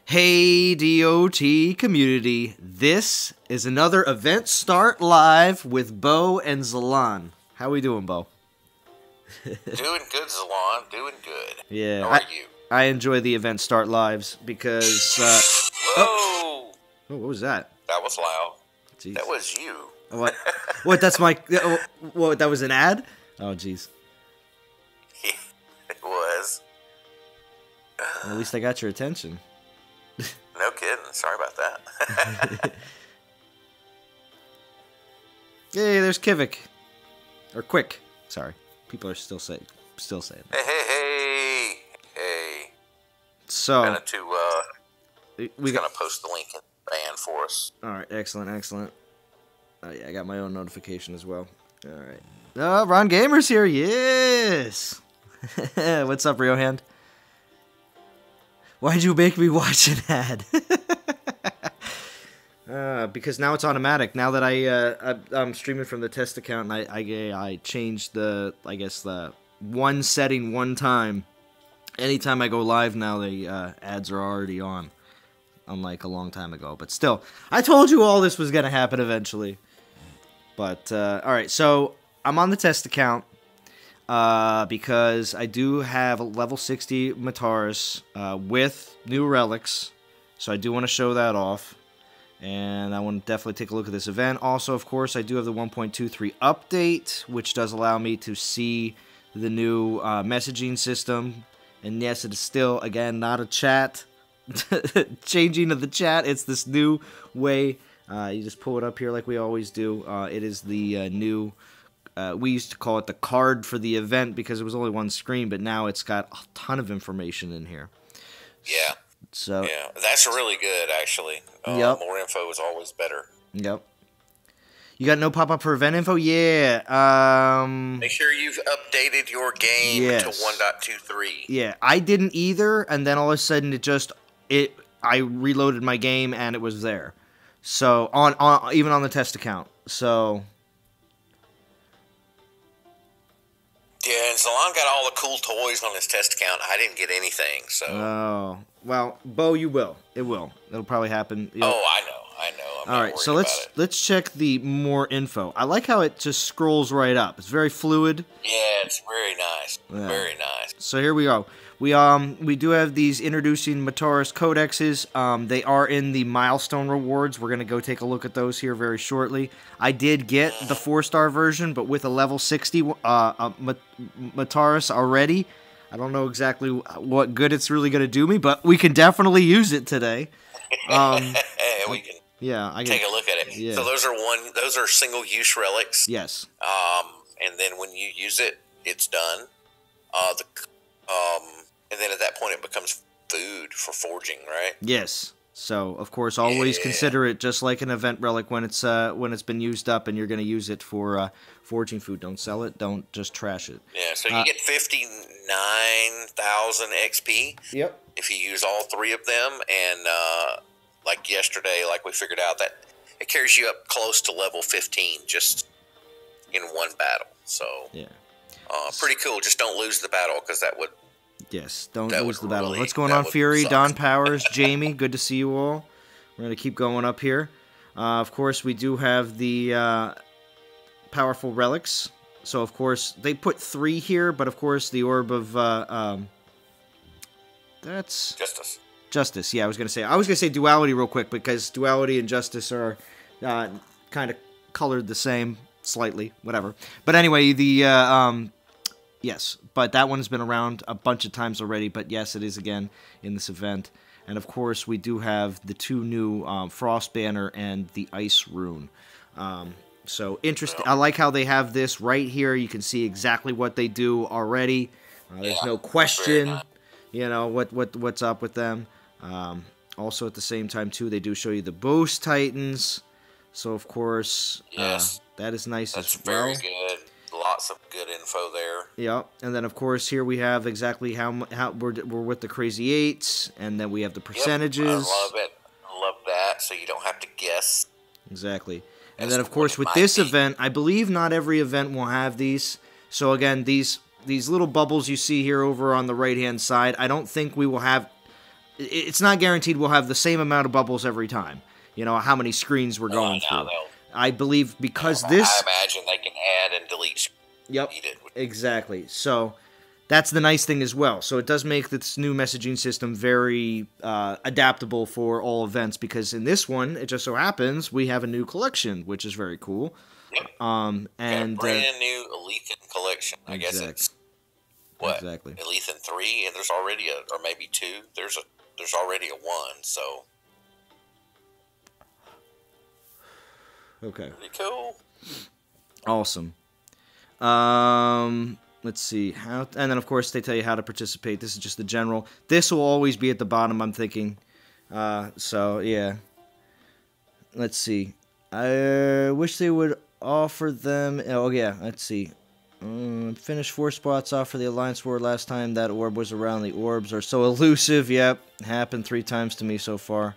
Hey DOT community, this is another event start live with Bo and Zalon. How we doing, Bo? Doing good, Zalon. Doing good. Yeah. How are you? I enjoy the event start lives because Whoa! oh, what was that? That was loud. Jeez. That was you. What? What? That's my. What? That was an ad? Oh, jeez. It was. Well, at least I got your attention. No kidding. Sorry about that. Yay! There's Kivik, or Quick. Sorry, people are still saying Hey. So We're gonna post the link in the band for us. All right, excellent. Oh yeah, I got my own notification as well. All right. Oh, Ron Gamer's here. Yes. What's up, Riohand? Why'd you make me watch an ad? Because now it's automatic. Now that I'm streaming from the test account, and I changed the one setting one time. Anytime I go live now, the ads are already on, unlike a long time ago. But still, I told you all this was gonna happen eventually. But all right, so I'm on the test account. Because I do have a level 60 Mataras with new relics, so I do want to show that off, and I want to definitely take a look at this event. Also, of course, I do have the 1.23 update, which does allow me to see the new messaging system, and yes, it is still, again, not a chat, changing of the chat. It's this new way. You just pull it up here like we always do. It is the new... we used to call it the card for the event because it was only one screen, but now it's got a ton of information in here. Yeah. So yeah, that's really good, actually. Yep. More info is always better. Yep. You got no pop-up for event info? Yeah. Make sure you've updated your game to 1.23. Yeah, I didn't either, and then all of a sudden I reloaded my game and it was there. So on even on the test account. So. Yeah, and Zalon got all the cool toys on his test account. I didn't get anything, so... Oh. Well, Bo, you will. It will. It'll probably happen. Oh, I know. I'm all right, so let's check the more info. I like how it just scrolls right up. It's very fluid. Yeah, it's very nice. Yeah. Very nice. So here we go. We do have these introducing Matarus Codexes. They are in the milestone rewards. We're gonna go take a look at those here very shortly. I did get the 4-star version, but with a level 60 Matarus already. I don't know exactly what good it's really gonna do me, but we can definitely use it today. We can. Yeah, I can take a look at it. Yeah. So those are single-use relics. Yes. And then when you use it, it's done. And then at that point, it becomes food for forging, right? Yes. So of course, always consider it just like an event relic when it's been used up, and you're going to use it for forging food. Don't sell it. Don't just trash it. Yeah. So you get 59,000 XP. Yep. If you use all 3 of them, and like yesterday, like we figured out that it carries you up close to level 15 just in one battle. So yeah, pretty cool. Just don't lose the battle because that would. Yes, don't lose the battle. What's going on, Fury? Suck. Don Powers, Jamie, good to see you all. We're going to keep going up here. Of course, we do have the powerful relics. So, of course, they put 3 here, but of course, the orb of that's Justice. Yeah, I was going to say duality real quick because duality and justice are kind of colored the same slightly, whatever. But anyway, the yes, but that one's been around a bunch of times already, but yes, it is again in this event. And of course, we do have the 2 new Frost Banner and the Ice Rune. So interesting. I like how they have this right here. You can see exactly what they do already. There's no question, you know, what's up with them. Also, at the same time, too, they do show you the Boast Titans. So, of course, that is nice as well. That's very good. Lots of good info there. Yep, and then of course here we have exactly how we're with the Crazy Eights, and then we have the percentages. Yep, I love it. I love that. So you don't have to guess. Exactly, and then of course with this event, I believe not every event will have these. So again, these little bubbles you see here over on the right hand side, I don't think we will have it's not guaranteed we'll have the same amount of bubbles every time. You know, how many screens we're going through. I believe because this... I imagine they can add and delete. Yep, exactly. So that's the nice thing as well. So it does make this new messaging system very adaptable for all events, because in this one, it just so happens we have a new collection, which is very cool. Yep. And brand new Alethan collection. I guess it's what? Exactly. Alethan 3, and there's already or maybe 2. There's already a 1, so okay. Pretty cool. Awesome. Let's see how, and then of course they tell you how to participate. This is just the general. This will always be at the bottom, I'm thinking. So yeah. Let's see. I wish they would offer them. Oh yeah. Let's see. Finish 4 spots off for the Alliance War last time that orb was around. The orbs are so elusive. Yep, happened 3 times to me so far.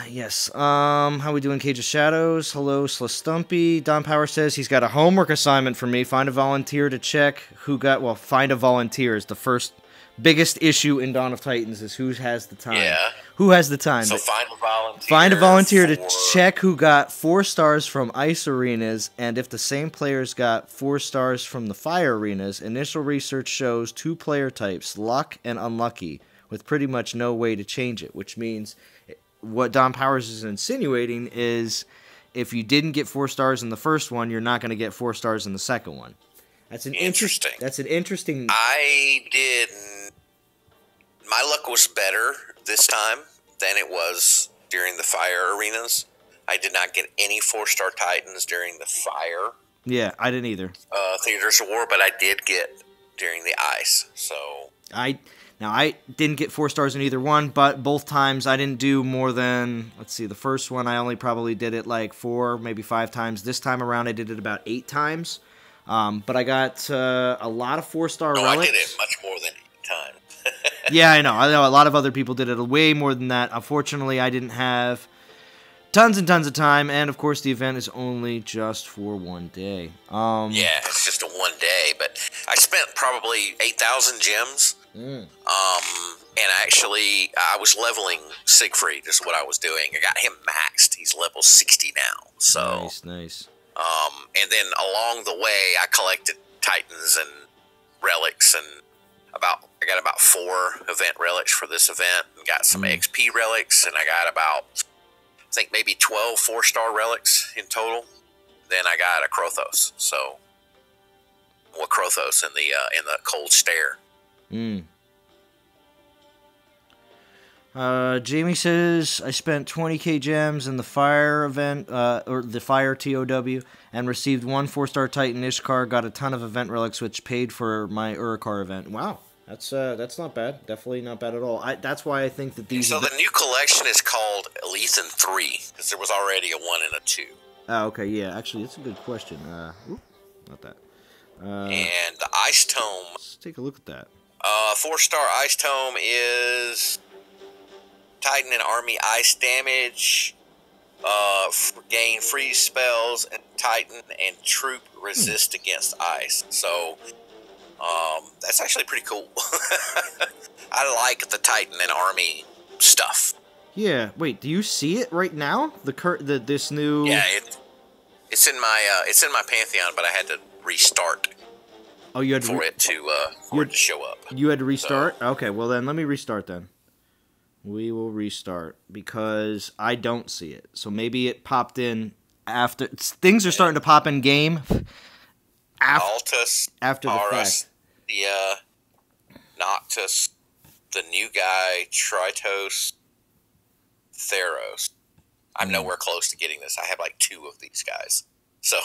Yes. How we doing, Cage of Shadows? Hello, Slastumpy. Don Power says he's got a homework assignment for me. Find a volunteer to check who got... Well, find a volunteer is the first biggest issue in Dawn of Titans, is who has the time. Yeah. Who has the time? So find a volunteer. Find a volunteer to check who got 4 stars from Ice Arenas, and if the same players got 4 stars from the Fire Arenas. Initial research shows 2 player types, luck and unlucky, with pretty much no way to change it, which means... What Don Powers is insinuating is if you didn't get 4 stars in the first one, you're not going to get 4 stars in the second one. That's an interesting. That's an interesting. I did. My luck was better this time than it was during the Fire Arenas. I did not get any 4-star Titans during the Fire. Yeah, I didn't either. Theaters of War, but I did get during the Ice. So Now, I didn't get 4 stars in either one, but both times I didn't do more than, let's see, the first one I only probably did it like 4, maybe 5 times. This time around I did it about 8 times. But I got a lot of 4-star relics. I did it much more than 8 times. Yeah, I know. A lot of other people did it way more than that. Unfortunately, I didn't have tons and tons of time, and of course the event is only just for 1 day. Yeah, it's just a 1 day, but I spent probably 8,000 gems. And actually, I was leveling Siegfried is what I was doing. I got him maxed. He's level 60 now. So nice. And then along the way, I collected Titans and relics, and I got about 4 event relics for this event, and got some XP relics, and I got about, I think maybe 12 4-star relics in total. Then I got a Krothos. So, well, Krothos in the Cold Stare. Jamie says, I spent 20k gems in the Fire event, or the Fire TOW, and received 1 4-star Titan Ishkar, got a ton of event relics, which paid for my Urukar event. Wow, that's not bad. Definitely not bad at all. That's why I think that these... So the new collection is called Alethan 3, because there was already a 1 and a 2. Oh, okay, yeah, actually, that's a good question. Not that. And the Ice Tome... Let's take a look at that. 4-star Ice Tome is Titan and Army Ice damage, gain freeze spells, and Titan and Troop resist against ice. So that's actually pretty cool. I like the Titan and Army stuff. Yeah. Wait, do you see it right now? This new. Yeah, it's in my Pantheon, but I had to restart. Oh, you had for it to show up. You had to restart? So, okay, well then let me restart then. We will restart because I don't see it. So maybe it popped in after. Things are starting to pop in game Altus, after the fact. Noctis, the new guy, Tritos, Theros. I'm nowhere close to getting this. I have like 2 of these guys. So...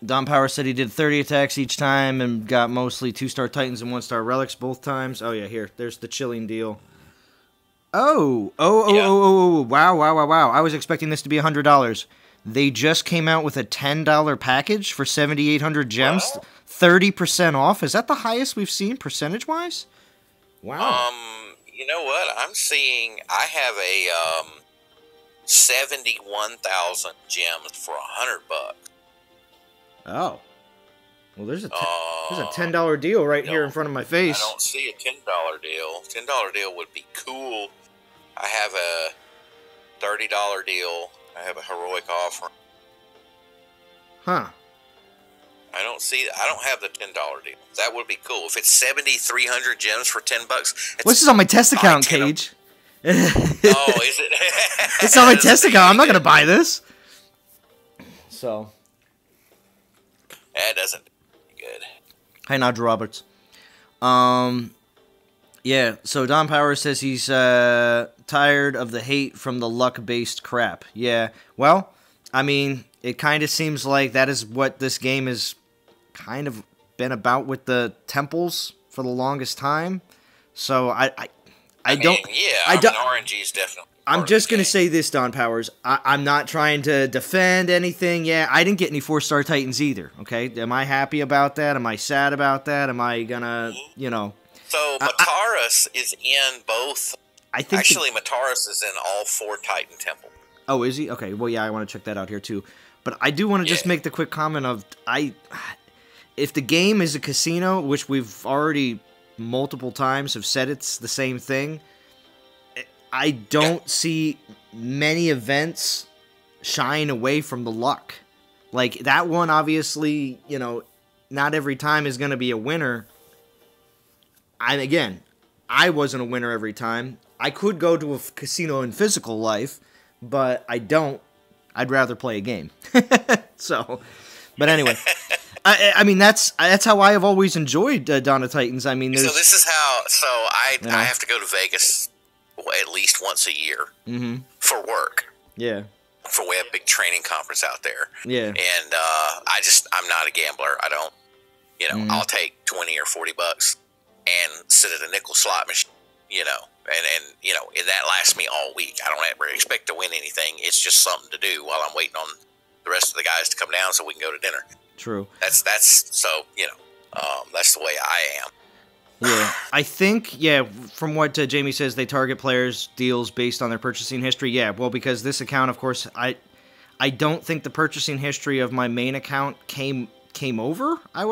Don Power said he did 30 attacks each time and got mostly 2-star Titans and 1-star Relics both times. Oh yeah, here. There's the chilling deal. Oh, wow. I was expecting this to be $100. They just came out with a $10 package for 7,800 gems. Wow. 30% off. Is that the highest we've seen percentage-wise? Wow. You know what? I'm seeing, I have a 71,000 gems for $100. Oh. Well, there's a $10 deal right here in front of my face. I don't see a $10 deal. $10 deal would be cool. I have a $30 deal. I have a heroic offer. Huh. I don't have the $10 deal. That would be cool. If it's 7,300 gems for $10. This is on my test account, Cage. Oh, is it? It's on my test account. I'm not going to buy this. So. That doesn't do good. Hi, Nigel Roberts. Yeah, so Don Power says he's tired of the hate from the luck-based crap. Yeah, well, I mean, it kind of seems like that is what this game has kind of been about with the temples for the longest time. So I don't. Yeah, RNG's definitely. I'm just going to say this, Don Powers. I'm not trying to defend anything. Yeah, I didn't get any 4-star Titans either, okay? Am I happy about that? Am I sad about that? Am I going to, So, Matarus is in both. Actually, Matarus is in all 4 Titan temples. Oh, is he? Okay, well, yeah, I want to check that out here, too. But I do want to just make the quick comment of, if the game is a casino, which we've already multiple times have said it's the same thing, I don't see many events shying away from the luck. Like, that one, obviously, not every time is going to be a winner. I wasn't a winner every time. I could go to a casino in physical life, but I don't. I'd rather play a game. So, but anyway. I mean, that's how I have always enjoyed Dawn of Titans. I mean, so this is how. So I have to go to Vegas at least once a year for work. Yeah. For we have a big training conference out there. Yeah. And I'm not a gambler. I don't. I'll take $20 or $40 and sit at a nickel slot machine. And that lasts me all week. I don't ever expect to win anything. It's just something to do while I'm waiting on the rest of the guys to come down so we can go to dinner. True. That's the way I am. Yeah, I think, from what Jamie says, they target players' deals based on their purchasing history. Yeah, well, because this account, of course, I don't think the purchasing history of my main account came over. I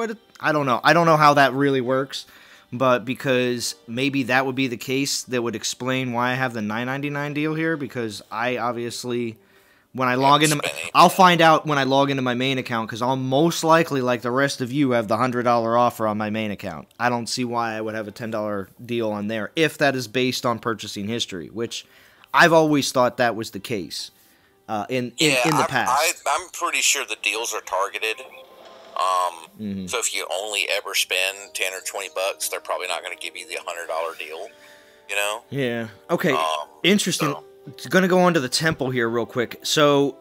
don't know. I don't know how that really works, but because maybe that would be the case, that would explain why I have the $9.99 deal here, because I obviously... When I log into, I'll find out when I log into my main account, because I'll most likely, like the rest of you, have the $100 offer on my main account. I don't see why I would have a $10 deal on there if that is based on purchasing history, which I've always thought that was the case in the past. I'm pretty sure the deals are targeted. So if you only ever spend $10 or $20, they're probably not going to give you the $100 deal. Yeah. Okay. Interesting. It's going to go on to the temple here real quick. So,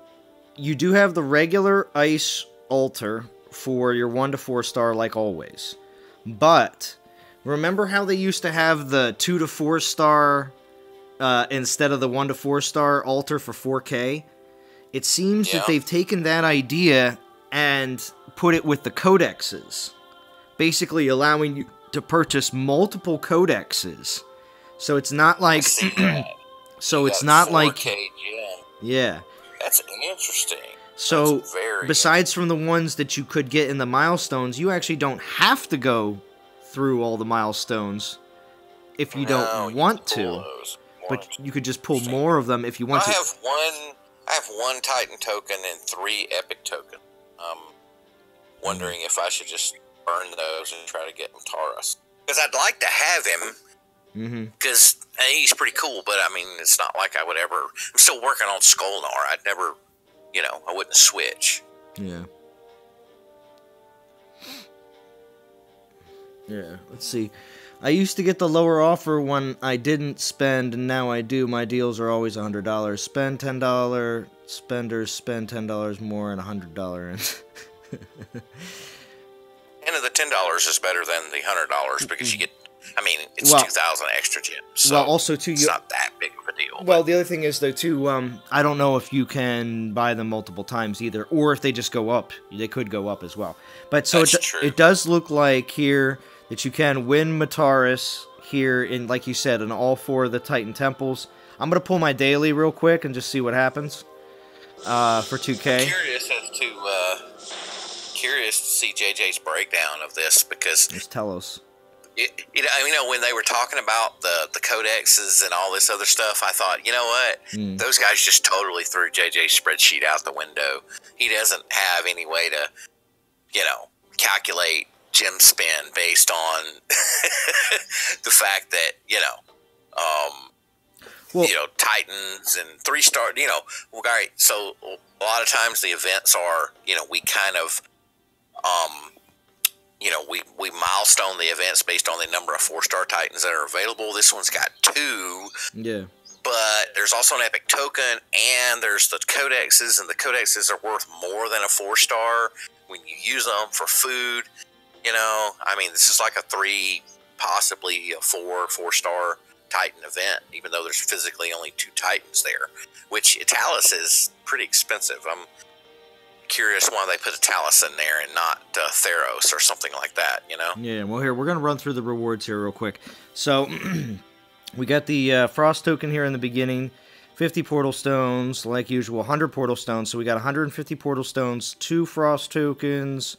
you do have the regular ice altar for your 1 to 4 star like always. But, remember how they used to have the 2 to 4 star instead of the 1 to 4 star altar for 4K? It seems that they've taken that idea and put it with the codexes. Basically allowing you to purchase multiple codexes. So it's not like... So it's not like... 4K, yeah. That's interesting. So, besides from the ones that you could get in the milestones, you actually don't have to go through all the milestones if you don't want to. But you could just pull more of them if you want to. I have one Titan token and 3 Epic tokens. Wondering if I should just burn those and try to get Mataras. Because I'd like to have him. Because he's pretty cool, but I mean, it's not like I would ever. I'm still working on Skolnar. I'd never, I wouldn't switch. Yeah. Yeah, let's see. I used to get the lower offer when I didn't spend, and now I do. My deals are always $100. Spend $10, spenders spend $10 more and $100. And the $10 is better than the $100 because you get. I mean, it's 2,000 extra gems. So also too, it's not that big of a deal. Well, the other thing is though too, I don't know if you can buy them multiple times either, or if they just go up. They could go up as well. But so it does look like here that you can win Mataras here in, like you said, in all 4 of the Titan temples. I'm going to pull my daily real quick and just see what happens for 2K. Curious to see JJ's breakdown of this because... Just tell us. When they were talking about the codexes and all this other stuff, I thought, you know what? Those guys just totally threw JJ's spreadsheet out the window. He doesn't have any way to, calculate gem spend based on the fact that, Titans and 3-star, all right. So a lot of times the events are, we kind of, we milestone the events based on the number of 4-star Titans that are available. This one's got 2. Yeah. But there's also an epic token, and there's the codexes, and the codexes are worth more than a 4-star when you use them for food. This is like a 3, possibly a 4-star Titan event, even though there's physically only 2 Titans there, which Italis is pretty expensive. I'm curious why they put Italis in there and not Theros or something like that, Yeah, well, here, we're going to run through the rewards here real quick. So, we got the Frost token here in the beginning, 50 Portal Stones, like usual, 100 Portal Stones, so we got 150 Portal Stones, 2 Frost tokens,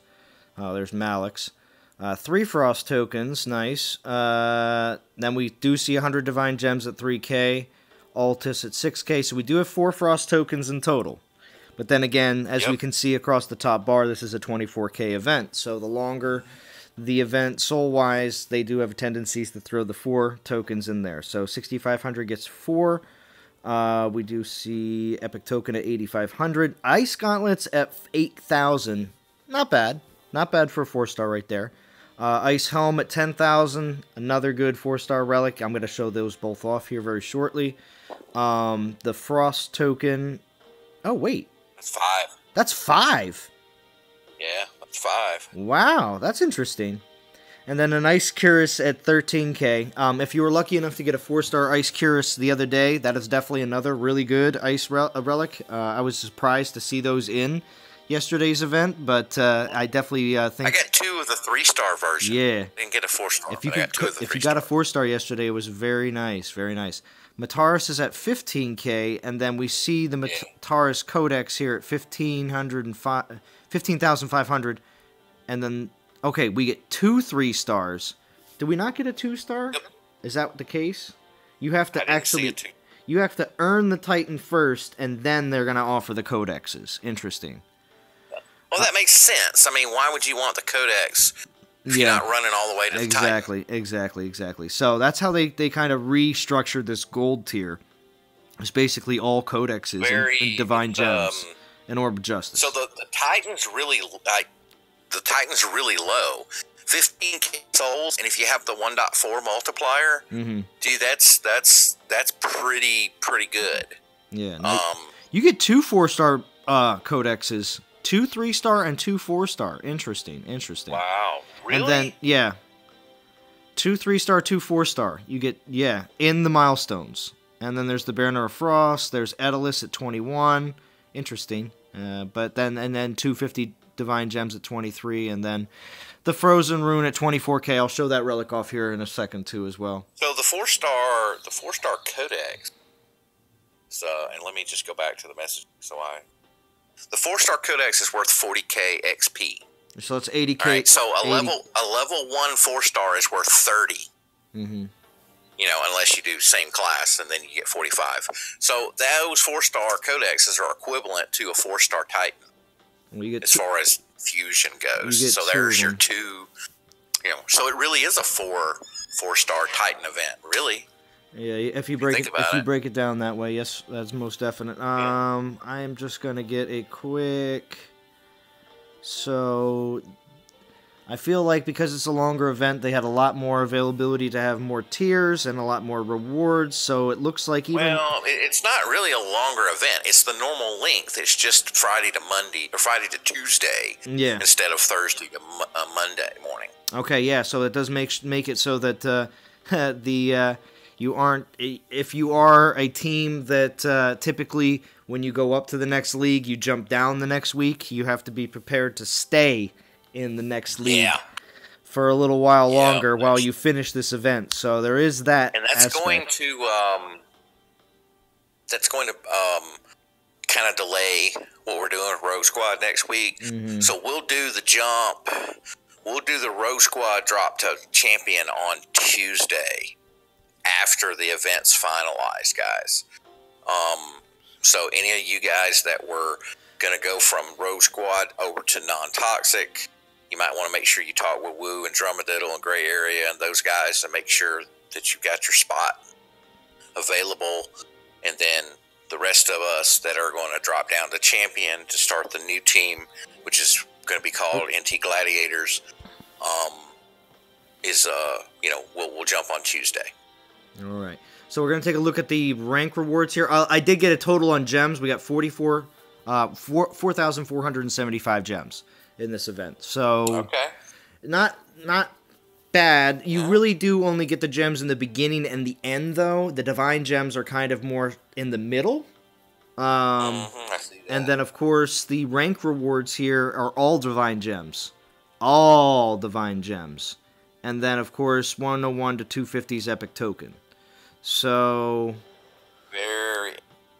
there's Malix, 3 Frost tokens, nice, then we do see 100 Divine Gems at 3K, Altus at 6K, so we do have 4 Frost tokens in total. But then again, as we can see across the top bar, this is a 24K event. So the longer the event soul-wise, they do have tendencies to throw the 4 tokens in there. So 6,500 gets 4. We do see Epic Token at 8,500. Ice Gauntlets at 8,000. Not bad. Not bad for a 4-star right there. Ice Helm at 10,000. Another good 4-star relic. I'm going to show those both off here very shortly. The Frost Token... Oh, wait. 5. That's 5. Yeah, that's 5. Wow, that's interesting. And then an Ice Cuirass at 13K. If you were lucky enough to get a 4-star Ice Cuirass the other day, that is definitely another really good Ice Relic. I was surprised to see those in yesterday's event, but I definitely think... I got 2 of the 3-star version. Yeah. Didn't get a 4-star. If you got a 4-star yesterday, it was very nice, very nice. Matarus is at 15K, and then we see the Mataras Codex here at 15,500, and then, okay, we get 2 3-stars. Did we not get a 2-star? Yep. Is that the case? You have to you have to earn the Titan first, and then they're going to offer the Codexes. Interesting. Well, that makes sense. Why would you want the Codex if you're not running all the way to the Titan? Exactly. So that's how they kind of restructured this gold tier. It's basically all codexes and divine gems and orb of justice. So the Titan's really low. 15K souls, and if you have the 1.4 multiplier, dude, that's pretty good. Yeah. You get 2 4-star codexes, 2 3-star and 2 4-star. Interesting. Wow. Really? And then, 2 3-star, 2 4-star. You get, in the milestones. And then there's the Banner of Frost. There's Edalis at 21. Interesting. But then 250 Divine Gems at 23. And then the Frozen Rune at 24K. I'll show that relic off here in a second, too, as well. So the 4-star Codex. So, and let me just go back to the message. The 4-star Codex is worth 40K XP. So it's 80K. All right, so a level 1 4-star is worth 30. Unless you do same class, and then you get 45. So those 4-star codexes are equivalent to a 4-star Titan as far as fusion goes. So there's your 2. So it really is a 4-star Titan event, really. Yeah, if you break it down that way, yes, that's most definite. I am just gonna get a quick. So, I feel like because it's a longer event, they had a lot more availability to have more tiers and a lot more rewards, so it looks like even... Well, it's not really a longer event. It's the normal length. It's just Friday to Monday, or Friday to Tuesday, instead of Thursday to Monday morning. Okay, yeah, so it does make it so that you aren't... If you are a team that typically... When you go up to the next league, you jump down the next week. You have to be prepared to stay in the next league for a little while longer while you finish this event. So there is that. And that's aspect. going to that's going to kind of delay what we're doing with Rogue Squad next week. So we'll do the jump. We'll do the Rogue Squad drop to champion on Tuesday after the event's finalized, guys. So any of you guys that were going to go from Rogue Squad over to non-toxic, you might want to make sure you talk with Woo and Drumadiddle and Gray Area and those guys to make sure that you've got your spot available. And then the rest of us that are going to drop down to champion to start the new team, which is going to be called NT Gladiators, we'll jump on Tuesday. All right. So we're going to take a look at the rank rewards here. I did get a total on gems. We got 4,475 gems in this event. So okay. Not bad. You really do only get the gems in the beginning and the end, though. The divine gems are kind of more in the middle. I see that. And then, of course, the rank rewards here are all divine gems. All divine gems. And then, of course, 101 to 250's epic token. So,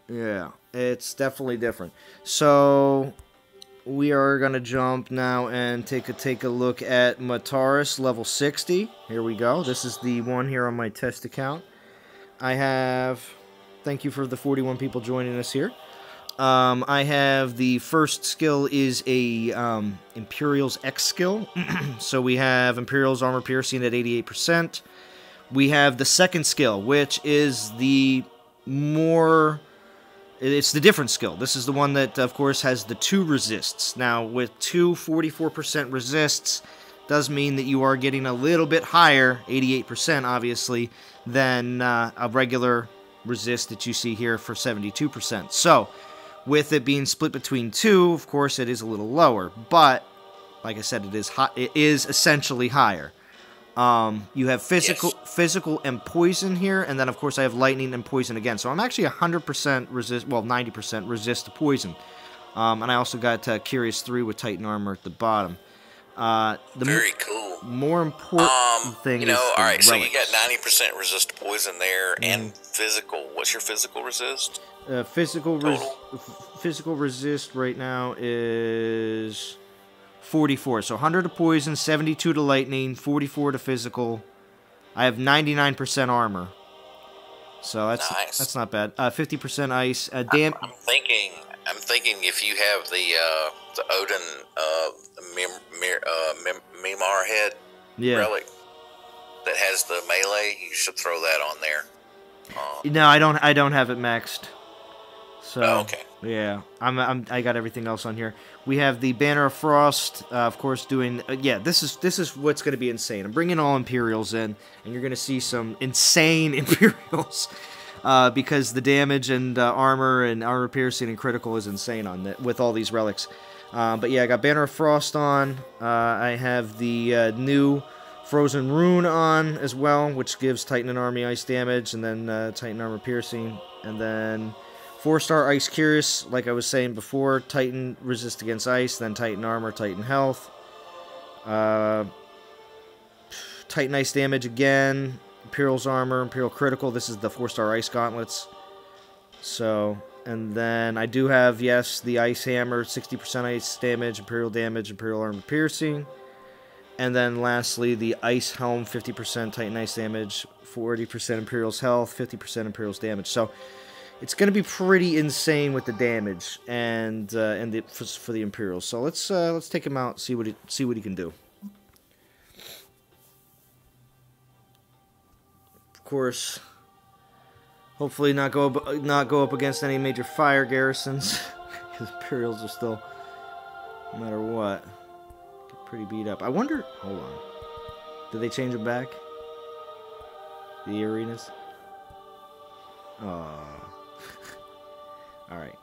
yeah, it's definitely different. So, we are going to jump now and take a look at Matarus level 60. Here we go. This is the one here on my test account. Thank you for the 41 people joining us here. I have the first skill is a Imperial's X skill. So we have Imperial's armor piercing at 88%. We have the second skill, which is it's the different skill. This is the one that, of course, has the 2 resists. Now, with 2 44% resists, does mean that you are getting a little bit higher, 88% obviously, than a regular resist that you see here for 72%. So, with it being split between 2, of course, it is a little lower. But, like I said, it is essentially higher. You have physical and poison here, and then of course I have lightning and poison again. So I'm actually 100% resist, well 90% resist to poison. And I also got Curious 3 with Titan armor at the bottom. Very cool. More important thing is all right, relics. so you got 90% resist to poison there, and physical. What's your physical resist? Physical resist right now is 44. So 100 to poison, 72 to lightning, 44 to physical. I have 99% armor. So that's not bad. 50% ice. I'm thinking if you have the Odin Mimar head relic that has the melee, you should throw that on there. No, I don't have it maxed. So okay. Yeah, I got everything else on here. We have the Banner of Frost, of course, doing this is what's going to be insane. I'm bringing all Imperials in, and you're going to see some insane Imperials because the damage and armor and armor piercing and critical is insane on that with all these relics. But yeah, I got Banner of Frost on. I have the new Frozen Rune on as well, which gives Titan and Army ice damage, and then Titan armor piercing, and then 4-star Ice Curious, like I was saying before, Titan resist against ice, then Titan armor, Titan health. Titan ice damage again, Imperial's armor, Imperial critical. This is the 4-star ice gauntlets. So, and then I do have, yes, the ice hammer, 60% ice damage, Imperial armor piercing. And then lastly, the ice helm, 50% Titan ice damage, 40% Imperial's health, 50% Imperial's damage. So, it's going to be pretty insane with the damage and for the Imperials. So let's take him out, see what he can do. Of course, hopefully not go up against any major fire garrisons because Imperials are still, no matter what, get pretty beat up. I wonder. Hold on. Did they change them back? The arenas. Oh. Alright,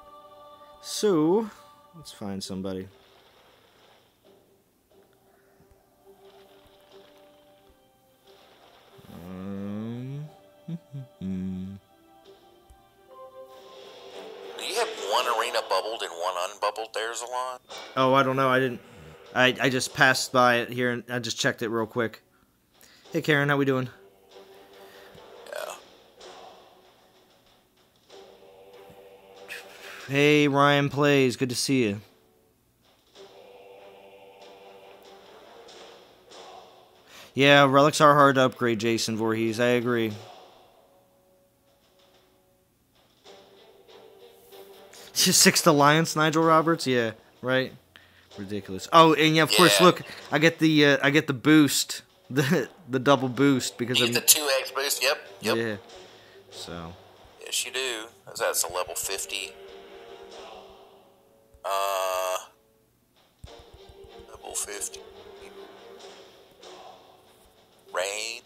so let's find somebody. Do you have one arena bubbled and one unbubbled there, Zalon? Oh, I don't know. I just passed by it here and I just checked it real quick. Hey Karen, how we doing? Hey, Ryan Plays. Good to see you. Yeah, relics are hard to upgrade, Jason Voorhees. I agree. Just 6th Alliance, Nigel Roberts. Yeah, right. Ridiculous. Oh, and yeah, of course. Look, I get the boost, the double boost because you I'm get the 2x boost. Yep. Yeah. So. Yes, you do. That's a level 50. Level 50. Rain.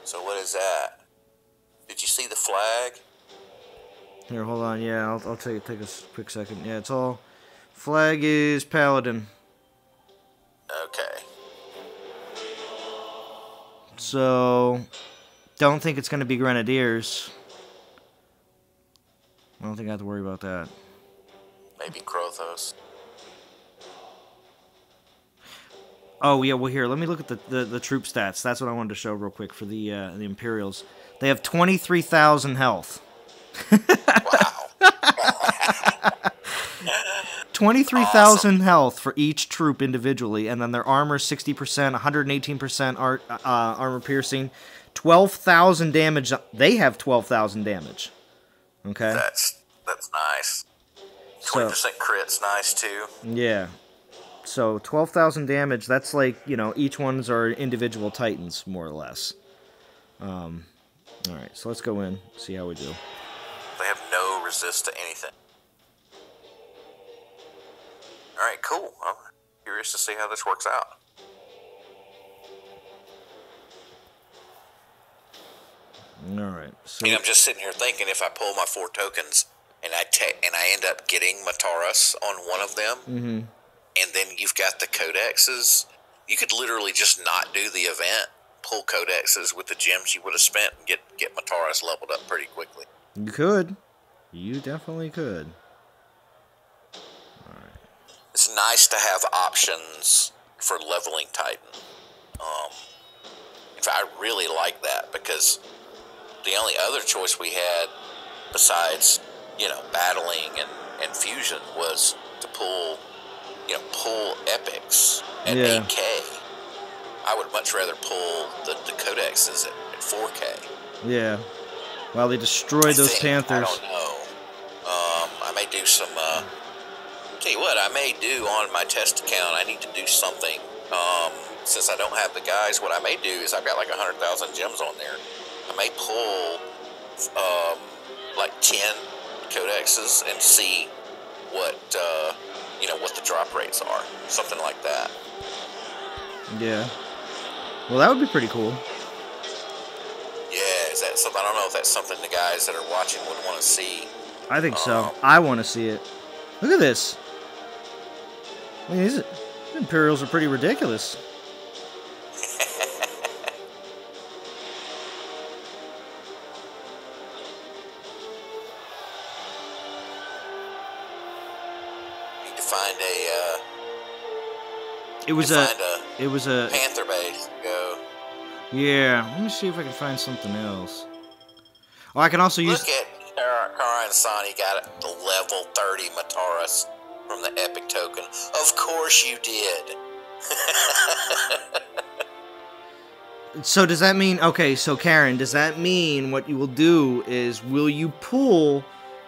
So what is that? Did you see the flag? Here, hold on. Yeah, I'll take a quick second. Yeah, it's all. Flag is Paladin. Okay. So, don't think it's going to be Grenadiers. I don't think I have to worry about that. Maybe Krothos. Oh, yeah, well, here, let me look at the troop stats. That's what I wanted to show real quick for the Imperials. They have 23,000 health. Wow. 23,000 health for each troop individually, and then their armor 60%, 118% armor piercing, 12,000 damage. They have 12,000 damage. Okay? That's nice. 20% crit's nice, too. Yeah. So 12,000 damage, that's like, you know, each one's are individual titans, more or less. Alright, so let's go in, see how we do. They have no resist to anything. Alright, cool. I'm curious to see how this works out. Alright, so... And I'm just sitting here thinking, if I pull my 4 tokens, and I end up getting Mataras on one of them, and then you've got the codexes, you could literally just not do the event, pull codexes with the gems you would have spent, and get Mataras leveled up pretty quickly. You could. You definitely could. Alright. It's nice to have options for leveling Titan. In fact, I really like that, because the only other choice we had, besides, you know, battling and fusion, was to pull epics at 8K. I would much rather pull the codexes at 4K. Yeah. Well, they destroyed those Panthers. I don't know. I may do some... tell you what, I may do on my test account, I need to do something. Since I don't have the guys, what I may do is I've got like 100,000 gems on there. I may pull like 10 codexes and see what what the drop rates are, something like that. Yeah. Well, that would be pretty cool. Yeah, is that something? I don't know if that's something the guys that are watching would want to see. I think so. I want to see it. Look at this. I mean, these Imperials are pretty ridiculous. It was a Panther base. Go. Yeah, let me see if I can find something else. Oh, I can also use. Look at Kara and Sani got the level 30 Mataras from the epic token. Of course you did. So does that mean? Okay, so Karen, does that mean what you will do is will you pull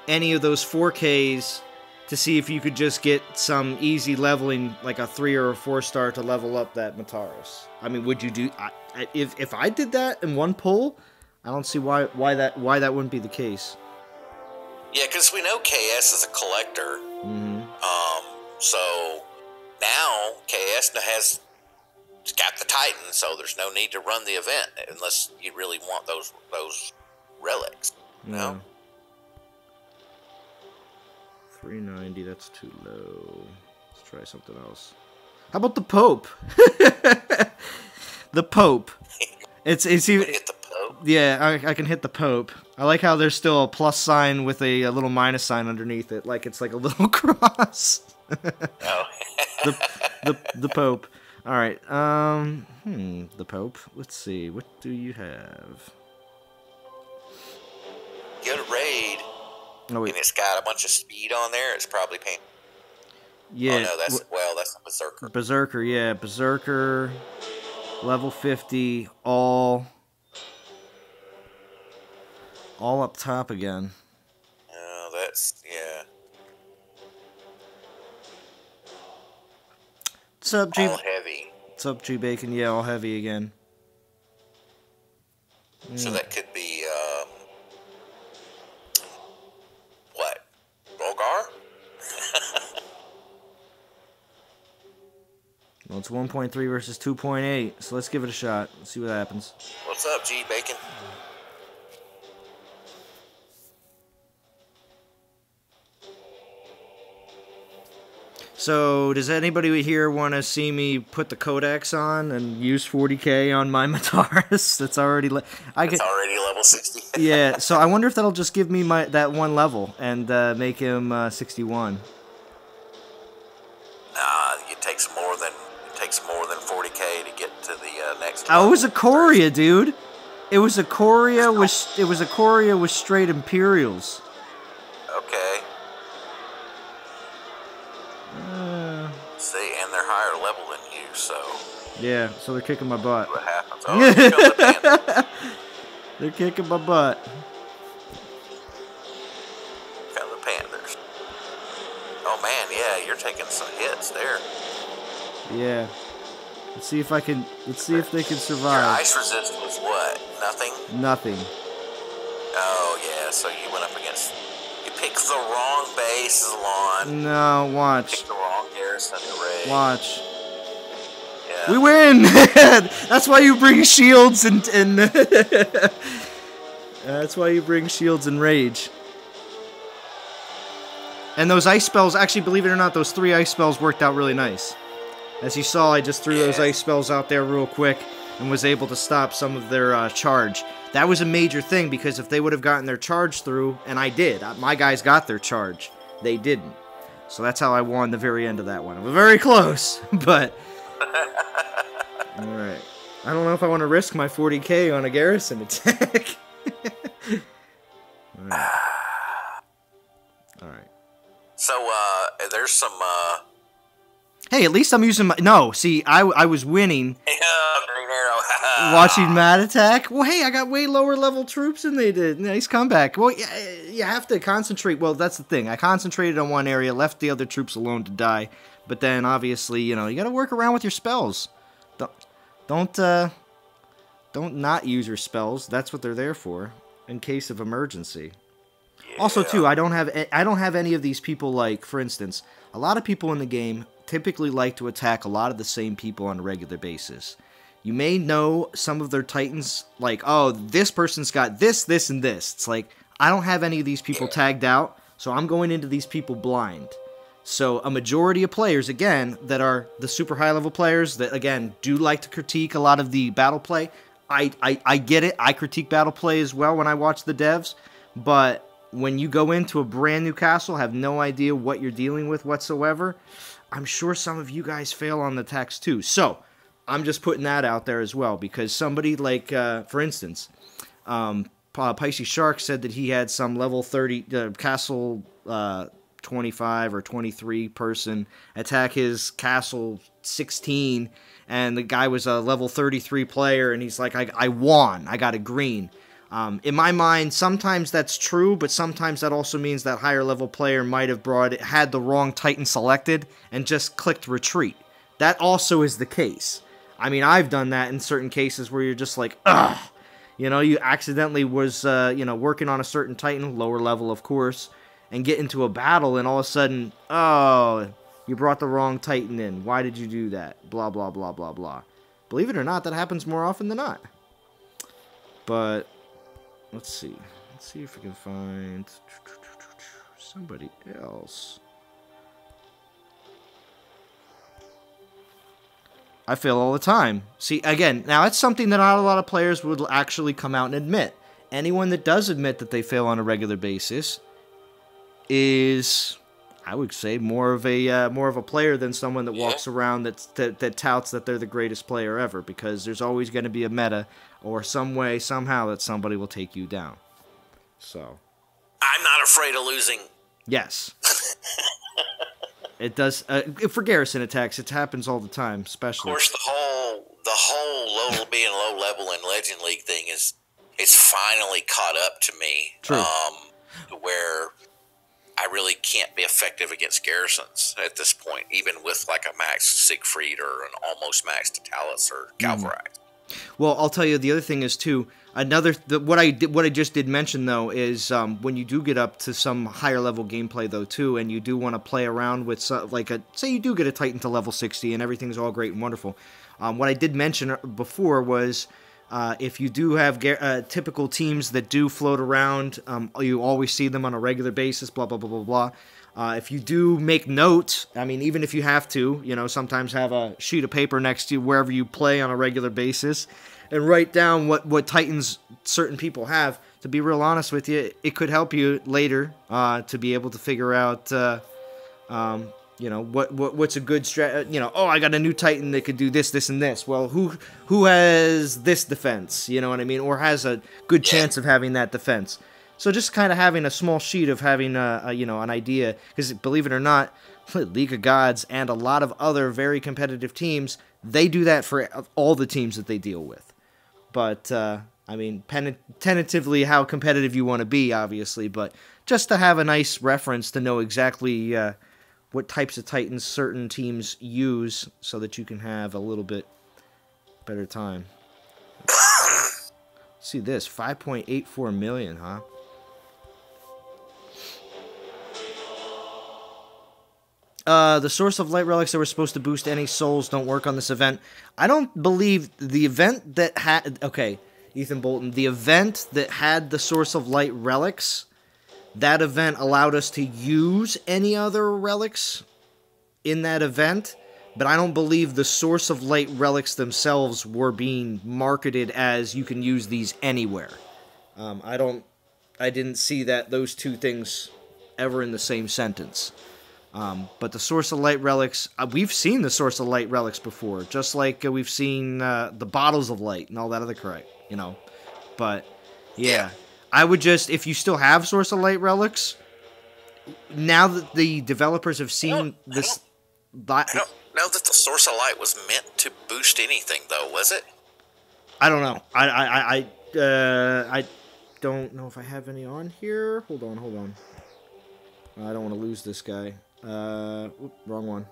any of those 4Ks? To see if you could just get some easy leveling, like a 3 or a 4 star to level up that Mataras. I mean, would you do? If I did that in one pull, I don't see why that wouldn't be the case. Yeah, because we know KS is a collector. So now KS has got the Titan, so there's no need to run the event unless you really want those relics. You know? 390, that's too low. Let's try something else. How about the Pope? The Pope. It's even. Hit the Pope? Yeah, I can hit the Pope. I like how there's still a plus sign with a little minus sign underneath it, like it's like a little cross. Oh. the Pope. All right. The Pope. Let's see. What do you have? Go to raid. Oh, wait. And it's got a bunch of speed on there. It's probably paint. Yeah. Oh, no, that's a Berserker. Berserker, yeah. Berserker, level 50, all up top again. Oh, that's, yeah. What's up, G? All heavy. What's up, G Bacon? Yeah, all heavy again. So that could be, what? Bulgar? Well, it's 1.3 versus 2.8, so let's give it a shot. Let's see what happens. What's up, G Bacon? So, does anybody here want to see me put the Codex on and use 40k on my Mataras? That's already It's already level 60. Yeah, so I wonder if that'll just give me that one level and make him 61. Nah, it takes more than 40k to get to the next. Oh, it was a Coria, dude. It was a Coria with straight Imperials. Okay. See, and they're higher level than you, so. Yeah, so they're kicking my butt. What happens? Oh, here come the Panthers. They're kicking my butt. Come the Panthers. Oh man, yeah, you're taking some hits there. Yeah. Let's see if they can Your survive. ice resist was what? Nothing? Nothing. Oh yeah, so you went up against. You picked the wrong base, Zalon. No, watch. Picked the wrong Garrison array. Watch. Yeah. We win! That's why you bring shields and that's why you bring shields and rage. And those ice spells, actually, believe it or not, those 3 ice spells worked out really nice. As you saw, I just threw those ice spells out there real quick and was able to stop some of their charge. That was a major thing, because if they would have gotten their charge through, and I did, my guys got their charge, they didn't. So that's how I won the very end of that one. It was very close, but... Alright. I don't know if I want to risk my 40k on a Garrison attack. Alright. So, there's some, Hey, at least I'm using my... No, see, I was winning. Green Arrow. Watching Mad Attack. Well, hey, I got way lower level troops than they did. Nice comeback. Well, you have to concentrate. Well, that's the thing. I concentrated on one area, left the other troops alone to die. But then, obviously, you know, you got to work around with your spells. Don't not use your spells. That's what they're there for, in case of emergency. Yeah. Also, too, I don't have any of these people. Like, for instance, a lot of people in the game typically like to attack a lot of the same people on a regular basis. You may know some of their titans, like, oh, this person's got this, this, and this. It's like, I don't have any of these people tagged out, so I'm going into these people blind. So a majority of players, again, that are the super high-level players that, again, do like to critique a lot of the battle play. I get it. I critique battle play as well when I watch the devs. But when you go into a brand new castle, have no idea what you're dealing with whatsoever, I'm sure some of you guys fail on the attacks too. So I'm just putting that out there as well, because somebody like, for instance, Pisces Shark said that he had some level 30 castle 25 or 23 person attack his castle 16, and the guy was a level 33 player, and he's like, I won, I got a green. In my mind, sometimes that's true, but sometimes that also means that higher level player might have had the wrong Titan selected and just clicked retreat. That also is the case. I mean, I've done that in certain cases where you're just like, ugh. You know, you accidentally was, working on a certain Titan, lower level of course, and get into a battle, and all of a sudden, oh, you brought the wrong Titan in. Why did you do that? Blah, blah, blah, blah, blah. Believe it or not, that happens more often than not. But... let's see. Let's see if we can find somebody else. I fail all the time. See, again, now that's something that not a lot of players would actually come out and admit. Anyone that does admit that they fail on a regular basis is, I would say, more of a player than someone that walks around that touts that they're the greatest player ever, because there's always going to be a meta or some way, somehow, that somebody will take you down. So. I'm not afraid of losing. Yes. It does. For Garrison attacks, it happens all the time, especially. Of course, the whole being low level in Legend League thing it's finally caught up to me. True. Where I really can't be effective against Garrisons at this point, even with like a max Siegfried or an almost max Talus or Calvarai. Well, I'll tell you the other thing is too. What I just did mention though is when you do get up to some higher level gameplay though too, and you do want to play around with say you do get a Titan to level 60 and everything's all great and wonderful. What I did mention before was if you do have typical teams that do float around, you always see them on a regular basis. Blah blah blah blah blah. If you do make notes, I mean, even if you have to, sometimes have a sheet of paper next to you wherever you play on a regular basis, and write down what Titans certain people have. To be real honest with you, it could help you later to be able to figure out, what's a good strategy. Oh, I got a new Titan that could do this, this, and this. Well, who has this defense? You know what I mean, or has a good chance of having that defense. So just kind of having a small sheet of having an idea, because believe it or not, League of Gods and a lot of other very competitive teams, they do that for all the teams that they deal with. But I mean, tentatively how competitive you want to be, obviously, but just to have a nice reference to know exactly what types of Titans certain teams use, so that you can have a little bit better time. See this, 5.84 million, huh? The source of light relics that were supposed to boost any souls don't work on this event. I don't believe the event that had... Okay, Ethan Bolton. The event that had the source of light relics, that event allowed us to use any other relics in that event, but I don't believe the source of light relics themselves were being marketed as you can use these anywhere. I didn't see those two things ever in the same sentence. But the source of light relics, we've seen the source of light relics before, just like we've seen the bottles of light and all that other crap, But yeah, I would just, if you still have source of light relics, now that the developers have seen this, I don't know that the source of light was meant to boost anything, though, was it? I don't know. I don't know if I have any on here. Hold on. I don't want to lose this guy. Wrong one.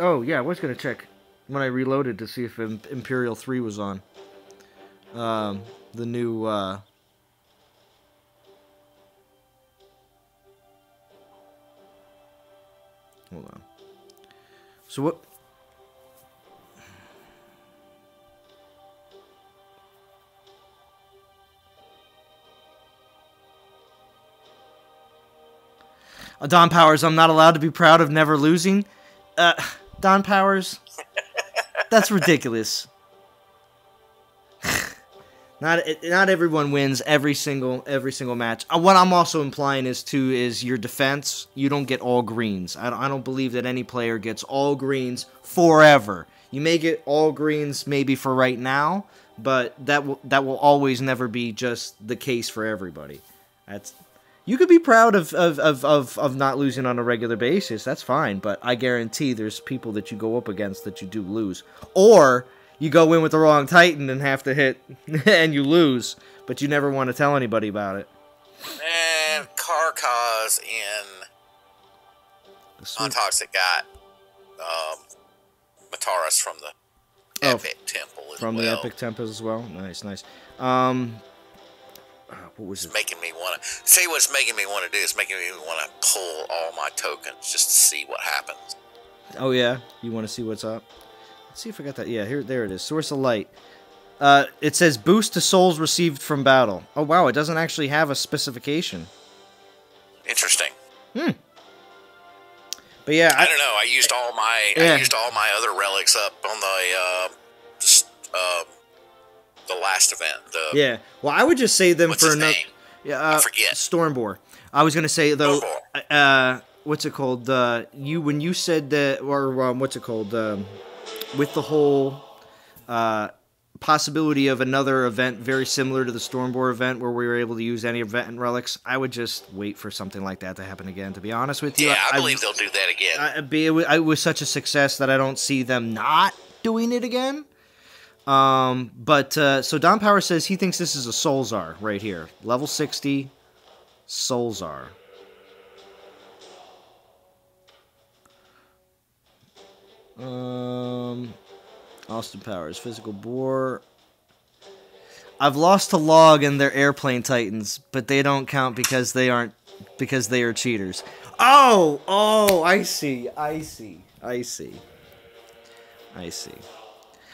Oh, yeah, I was going to check when I reloaded to see if Imperial 3 was on. The new, Hold on. So what... Don Powers, I'm not allowed to be proud of never losing. Don Powers, that's ridiculous. Not everyone wins every single match. What I'm also implying is your defense. You don't get all greens. I don't believe that any player gets all greens forever. You may get all greens maybe for right now, but that will always never be just the case for everybody. You could be proud of not losing on a regular basis. That's fine, but I guarantee there's people that you go up against that you do lose. Or you go in with the wrong Titan and have to hit, and you lose, but you never want to tell anybody about it. And Karkaz in Untoxic got Matarus from the Epic Temple as well. From the Epic Temple as well? Nice. What was it? Making me want to... See, what's making me want to do is making me want to pull all my tokens just to see what happens. Oh, yeah? You want to see what's up? Let's see if I got that. Yeah, there it is. Source of Light. It says boost to souls received from battle. Oh, wow. It doesn't actually have a specification. Interesting. But yeah, I don't know. I used all my other relics up on the last event. Well, I would just save them what's for his another. name? Yeah, I forget. Stormbore. I was gonna say though. Stormbore. What's it called? When you said that, or what's it called? With the whole possibility of another event very similar to the Stormboar event where we were able to use any event and relics, I would just wait for something like that to happen again, to be honest with you. Yeah, I believe they'll do that again. It was such a success that I don't see them not doing it again. So Don Power says he thinks this is a Soulzar right here. Level 60 Soulzar. Austin Powers, physical boar. I've lost a log in their airplane titans, but they don't count because they are cheaters. Oh, I see.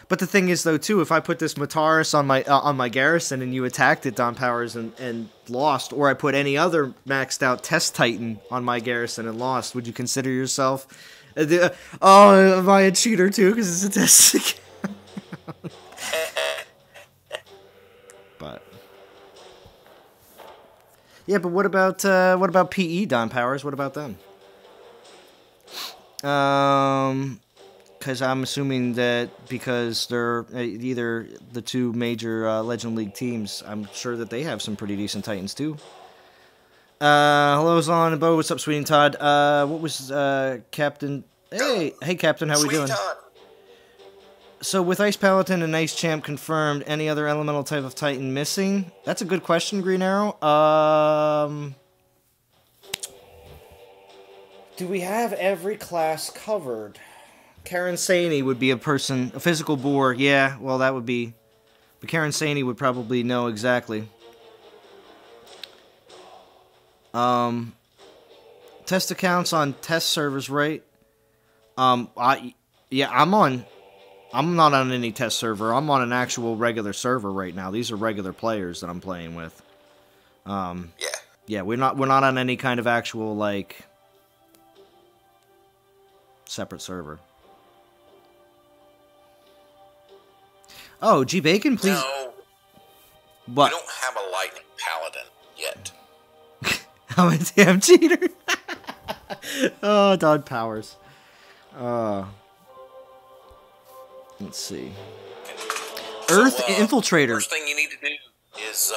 But the thing is, though, too, if I put this Matarus on my Garrison and you attacked it, Don Powers, and lost, or I put any other maxed out test Titan on my Garrison and lost, would you consider yourself? Am I a cheater too? Because it's a test. But yeah, but what about PE, Don Powers? What about them? Because I'm assuming that because they're either the two major Legend League teams, I'm sure that they have some pretty decent Titans too. Hello, Zalon and Bo. What's up, Sweetie Todd? What was Captain? Hey, Captain. How we doing? Todd. So with Ice Paladin and Ice Champ confirmed, any other elemental type of Titan missing? That's a good question, Green Arrow. Do we have every class covered? Karen Saney would be a physical boar. Yeah, well, that would be... But Karen Saney would probably know exactly. Test accounts on test servers, right? I'm not on any test server. I'm on an actual regular server right now. These are regular players that I'm playing with. Yeah, we're not on any kind of actual, like, separate server. Oh, G Bacon, please. No. What? We don't have a lightning paladin yet. I'm a damn cheater. Oh, Don Powers. Let's see. Earth Infiltrator. First thing you need to do is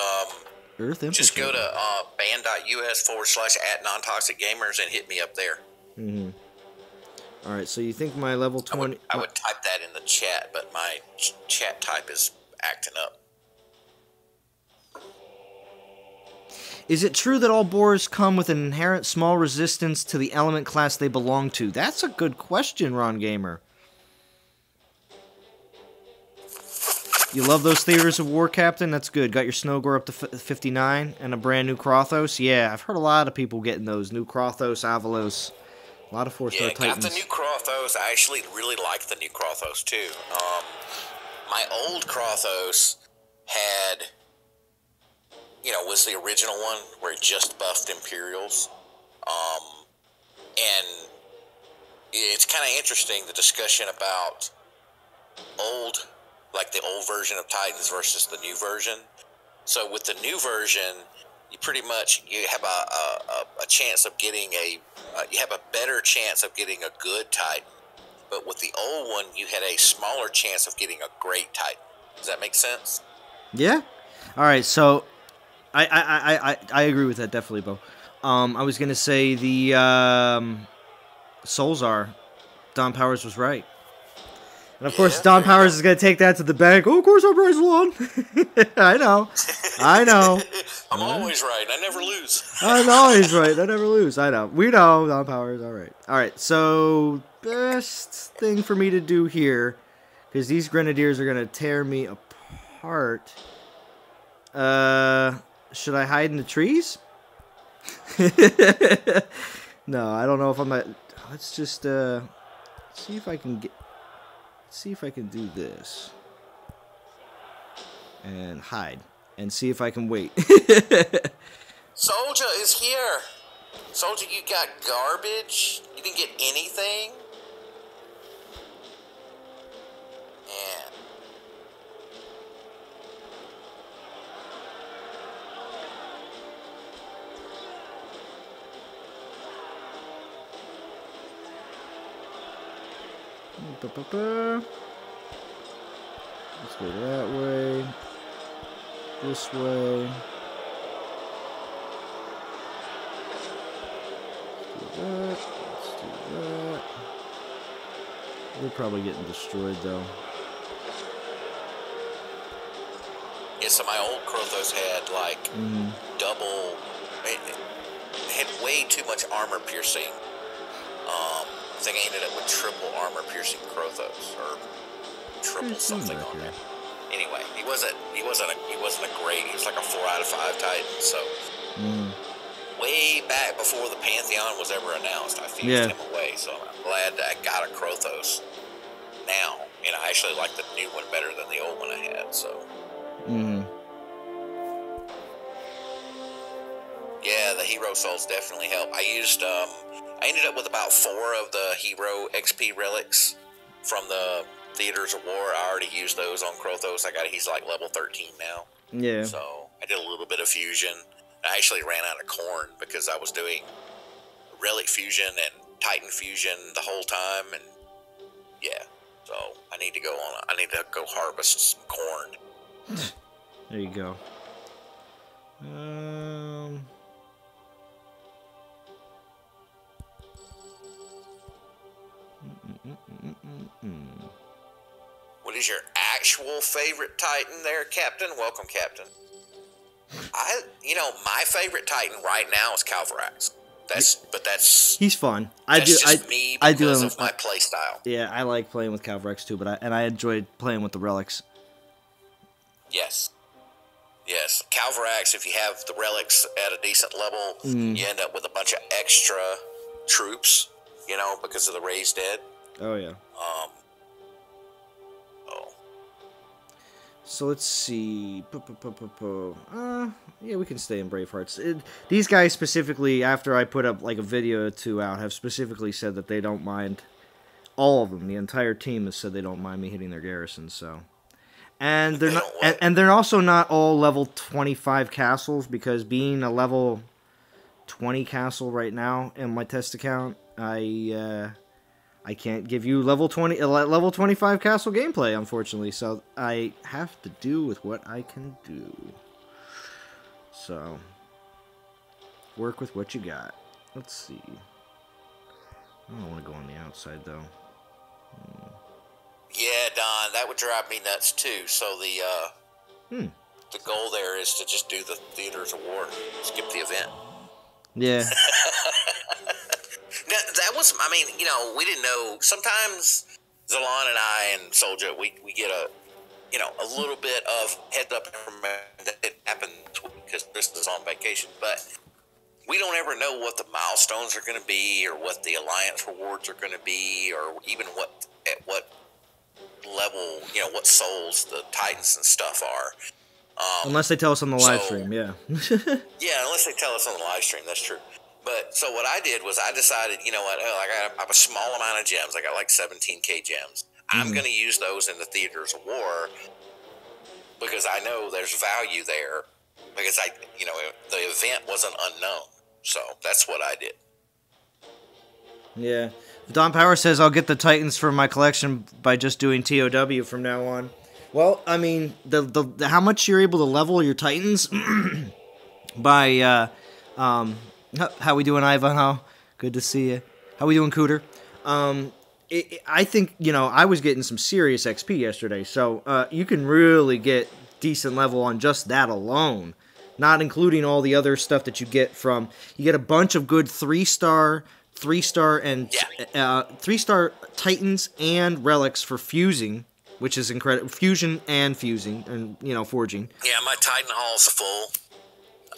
Earth Infiltrator. just go to band.us/@nontoxicgamers and hit me up there. Mm-hmm. All right, so you think my level 20... I would type that in the chat, but my chat type is acting up. Is it true that all boars come with an inherent small resistance to the element class they belong to? That's a good question, Ron Gamer. You love those Theaters of War, Captain? That's good. Got your Snowgore up to 59 and a brand new Krothos? Yeah, I've heard a lot of people getting those. New Krothos, Avalos. A lot of 4-star Titans. Got the new Krothos. I actually really like the new Krothos, too. My old Krothos had... was the original one where it just buffed Imperials. And it's kind of interesting, the discussion about the old version of Titans versus the new version. So with the new version, you pretty much, you have a chance of getting you have a better chance of getting a good Titan. But with the old one, you had a smaller chance of getting a great Titan. Does that make sense? Yeah. All right, so... I agree with that, definitely, Bo. I was going to say the Soulzar, Don Powers was right. And, of course, Don Powers is going to take that to the bank. Oh, of course I'm right, Zalon. I know. I'm always right. I never lose. I'm always right. I never lose. I know. We know Don Powers. All right. All right, so best thing for me to do here, because these Grenadiers are going to tear me apart. Should I hide in the trees? No, I don't know if I'm at... Let's just, see if I can get... See if I can do this. And hide. And see if I can wait. Soldier is here. Soldier, you got garbage? You didn't get anything? Yeah. Let's go that way. This way. Let's do that. Let's do that. They're probably getting destroyed, though. Yeah, so my old Krothos had, like, double... It had way too much armor piercing. I think I ended up with triple armor piercing Krothos, or triple something on it. Anyway, he wasn't a great. He was like a 4 out of 5 Titan. So way back before the Pantheon was ever announced, I fused him away. So I'm glad that I got a Krothos now. And I actually like the new one better than the old one I had. So. Yeah, the hero souls definitely help. I ended up with about 4 of the hero XP relics from the Theaters of War. I already used those on Krothos. He's like level 13 now. Yeah. So I did a little bit of fusion. I actually ran out of corn because I was doing relic fusion and Titan fusion the whole time, and yeah. So I need to go harvest some corn. There you go. What is your actual favorite Titan there, Captain? Welcome, Captain. My favorite Titan right now is Calvarax. He's fun. Me because of my play style. Yeah, I like playing with Calvarax too, but I enjoyed playing with the Relics. Yes. Calvarax, if you have the Relics at a decent level, you end up with a bunch of extra troops, because of the raised dead. Oh, yeah. So let's see. Yeah, we can stay in Bravehearts. These guys specifically, after I put up like a video or 2 out, have specifically said that they don't mind. All of them, the entire team has said they don't mind me hitting their garrisons. So, and they're not, and they're also not all level 25 castles, because being a level 20 castle right now in my test account, I can't give you level 25 castle gameplay, unfortunately. So I have to do with what I can do. So work with what you got. Let's see. I don't want to go on the outside though. Yeah, Don, that would drive me nuts too. So the goal there is to just do the Theaters of War, skip the event. Yeah. Now, that was, we didn't know. Sometimes Zalon and I and Soldier, we get a little bit of heads up that it happened because Chris is on vacation. But we don't ever know what the milestones are going to be, or what the alliance rewards are going to be, or even at what level, what souls the Titans and stuff are. Unless they tell us on the live stream, yeah. Yeah, unless they tell us on the live stream, that's true. But, so what I did was I decided, I have a small amount of gems. I got like 17k gems. I'm going to use those in the Theaters of War because I know there's value there, because the event wasn't unknown. So that's what I did. Yeah. Don Power says I'll get the Titans from my collection by just doing TOW from now on. Well, the how much you're able to level your Titans by how we doing, Ivanhoe? Good to see you. How we doing, Cooter? I think, I was getting some serious XP yesterday, so you can really get decent level on just that alone, not including all the other stuff that you get from. You get a bunch of good 3-star, and 3-star Titans and relics for fusing, which is incredible. Fusion and fusing, and forging. Yeah, my Titan hall's full.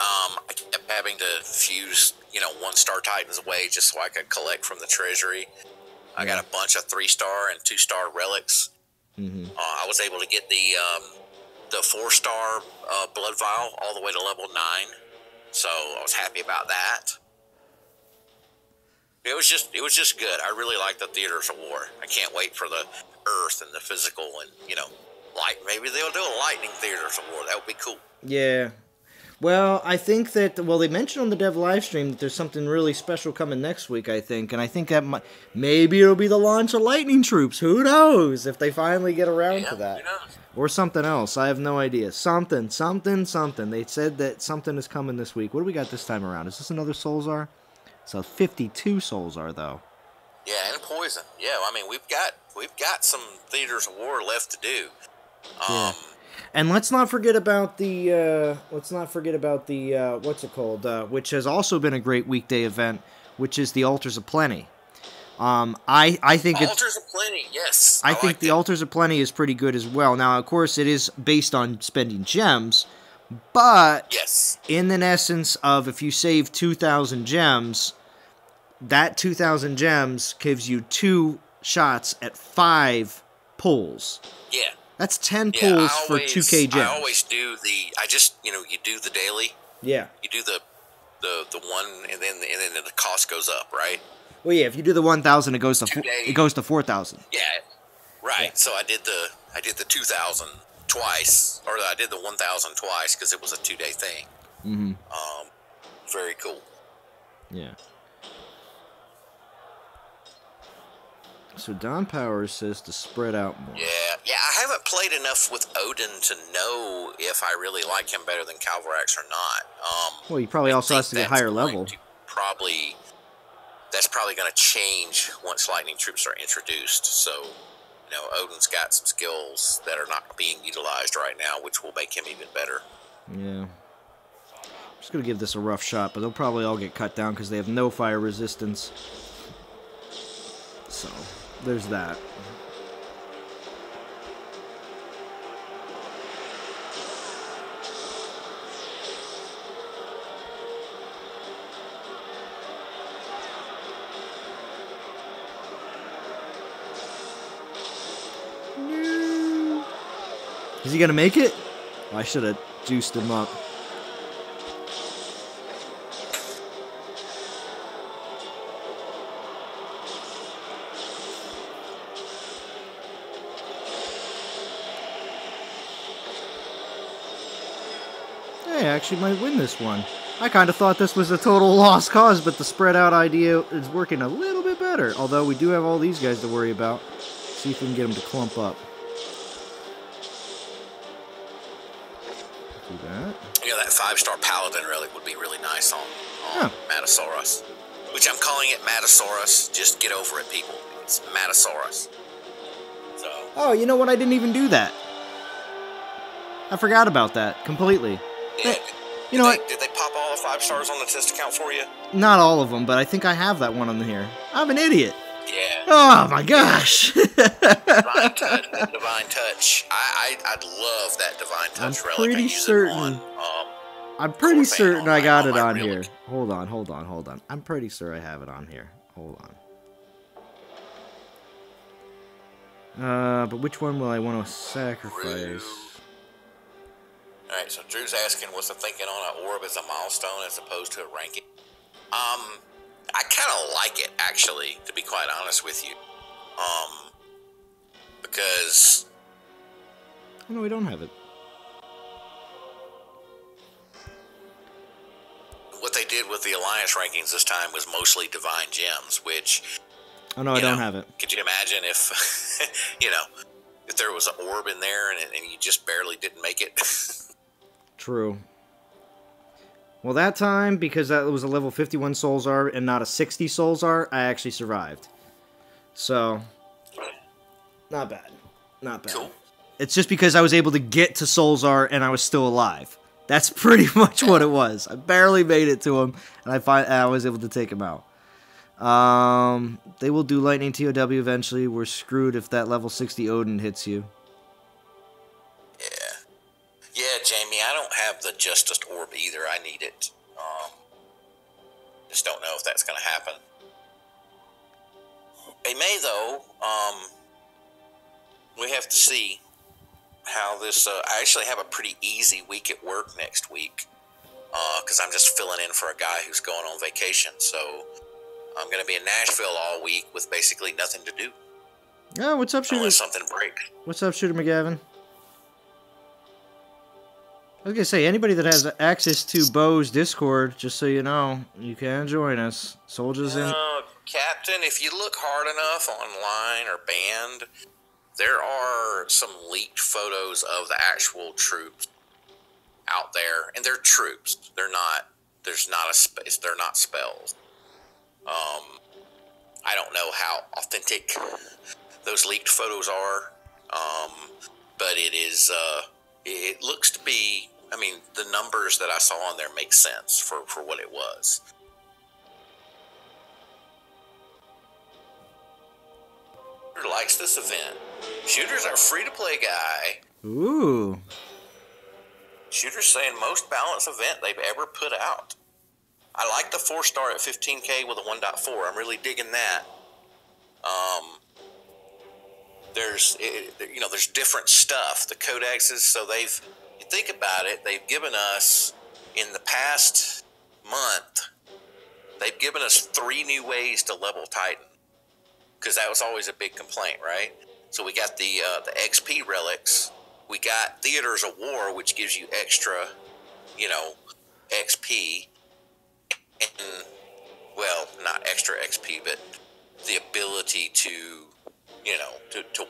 I kept having to fuse, 1-star Titans away just so I could collect from the treasury. I got a bunch of 3-star and 2-star relics. I was able to get the 4-star blood vial all the way to level 9, so I was happy about that. It was just good. I really like the Theaters of War. I can't wait for the Earth and the physical and maybe they'll do a lightning Theaters of War. That would be cool. Yeah. Well, I think that, they mentioned on the dev live stream that there's something really special coming next week, I think. And I think that maybe it'll be the launch of Lightning Troops. Who knows if they finally get around to that. Who knows? Or something else. I have no idea. Something. They said that something is coming this week. What do we got this time around? Is this another Soulzar? So 52 Soulzar, though. Yeah, and Poison. Yeah, I mean, we've got some Theaters of War left to do. Yeah. And let's not forget about the what's it called? Which has also been a great weekday event, which is the Altars of Plenty. I think Altars of Plenty, yes. I think the Altars of Plenty is pretty good as well. Now, of course, it is based on spending gems, but yes, in the essence of if you save 2,000 gems, that 2,000 gems gives you 2 shots at 5 pulls. Yeah. That's 10 pulls for 2k gems. I always do you do the daily. Yeah. You do the one, and then the cost goes up, right? Well, yeah. If you do the 1,000, it goes to 4,000. Yeah. Right. Yeah. So I did the 2,000 twice, or I did the 1,000 twice because it was a 2-day thing. Mm-hmm. Very cool. Yeah. So Don Powers says to spread out more. Yeah. I haven't played enough with Odin to know if I really like him better than Calvarax or not. Well, he probably also has to get higher level. That's probably going to change once lightning troops are introduced. So, Odin's got some skills that are not being utilized right now, which will make him even better. Yeah. I'm just going to give this a rough shot, but they'll probably all get cut down because they have no fire resistance. So, there's that. Is he gonna make it? Oh, I should have juiced him up. Hey, I actually might win this one. I kind of thought this was a total lost cause, but the spread out idea is working a little bit better. Although we do have all these guys to worry about. See if we can get them to clump up. Do that. Yeah, that 5-star Paladin relic would be really nice on Matasaurus. Which I'm calling it Matasaurus. Just get over it, people. It's Matasaurus. So. Oh, you know what? I didn't even do that. I forgot about that completely. Yeah. You know what? Did they pop all the 5 stars on the test account for you? Not all of them, but I think I have that one on here. I'm an idiot. Yeah. Oh my gosh. Divine touch. I'd love that divine touch relic. I'm pretty certain I got it on here. Hold on. I'm pretty sure I have it on here. Hold on. But which one will I want to sacrifice? Alright, so Drew's asking what's the thinking on an orb as a milestone as opposed to a ranking. I kind of like it, actually, to be quite honest with you. Because... Oh, no, we don't have it. What they did with the Alliance rankings this time was mostly divine gems, which... Oh, no, I don't have it. Could you imagine if, if there was an orb in there and you just barely didn't make it? True. Well, that time, because that was a level 51 Soulzar and not a 60 Soulzar, I actually survived. So, not bad. Not bad. Cool. It's just because I was able to get to Soulzar and I was still alive. That's pretty much what it was. I barely made it to him, and I was able to take him out. They will do Lightning TOW eventually. We're screwed if that level 60 Odin hits you. Yeah, Jamie, I don't have the Justice Orb either. I need it. Just don't know if that's going to happen. They may, though. We have to see how this... I actually have a pretty easy week at work next week. Because I'm just filling in for a guy who's going on vacation. So I'm going to be in Nashville all week with basically nothing to do. Oh, what's up, Shooter? Unless something breaks. What's up, ShooterMcGavin? I was going to say, anybody that has access to Bo's Discord, just so you know, you can join us. Soldiers in... Captain, if you look hard enough online or banned, there are some leaked photos of the actual troops out there, and they're troops. They're not. There's not a space. They're not spells. I don't know how authentic those leaked photos are, but it is. It looks to be. I mean, the numbers that I saw on there make sense for what it was. Shooter likes this event. Shooter's our free-to-play guy. Ooh. Shooter's saying most balanced event they've ever put out. I like the 4-star at 15K with a 1.4. I'm really digging that. There's different stuff. The codexes, so you think about it, they've given us, in the past month, they've given us 3 new ways to level Titan. Because that was always a big complaint, right? So we got the XP relics. We got Theaters of War, which gives you extra, XP. And, well, not extra XP, but the ability to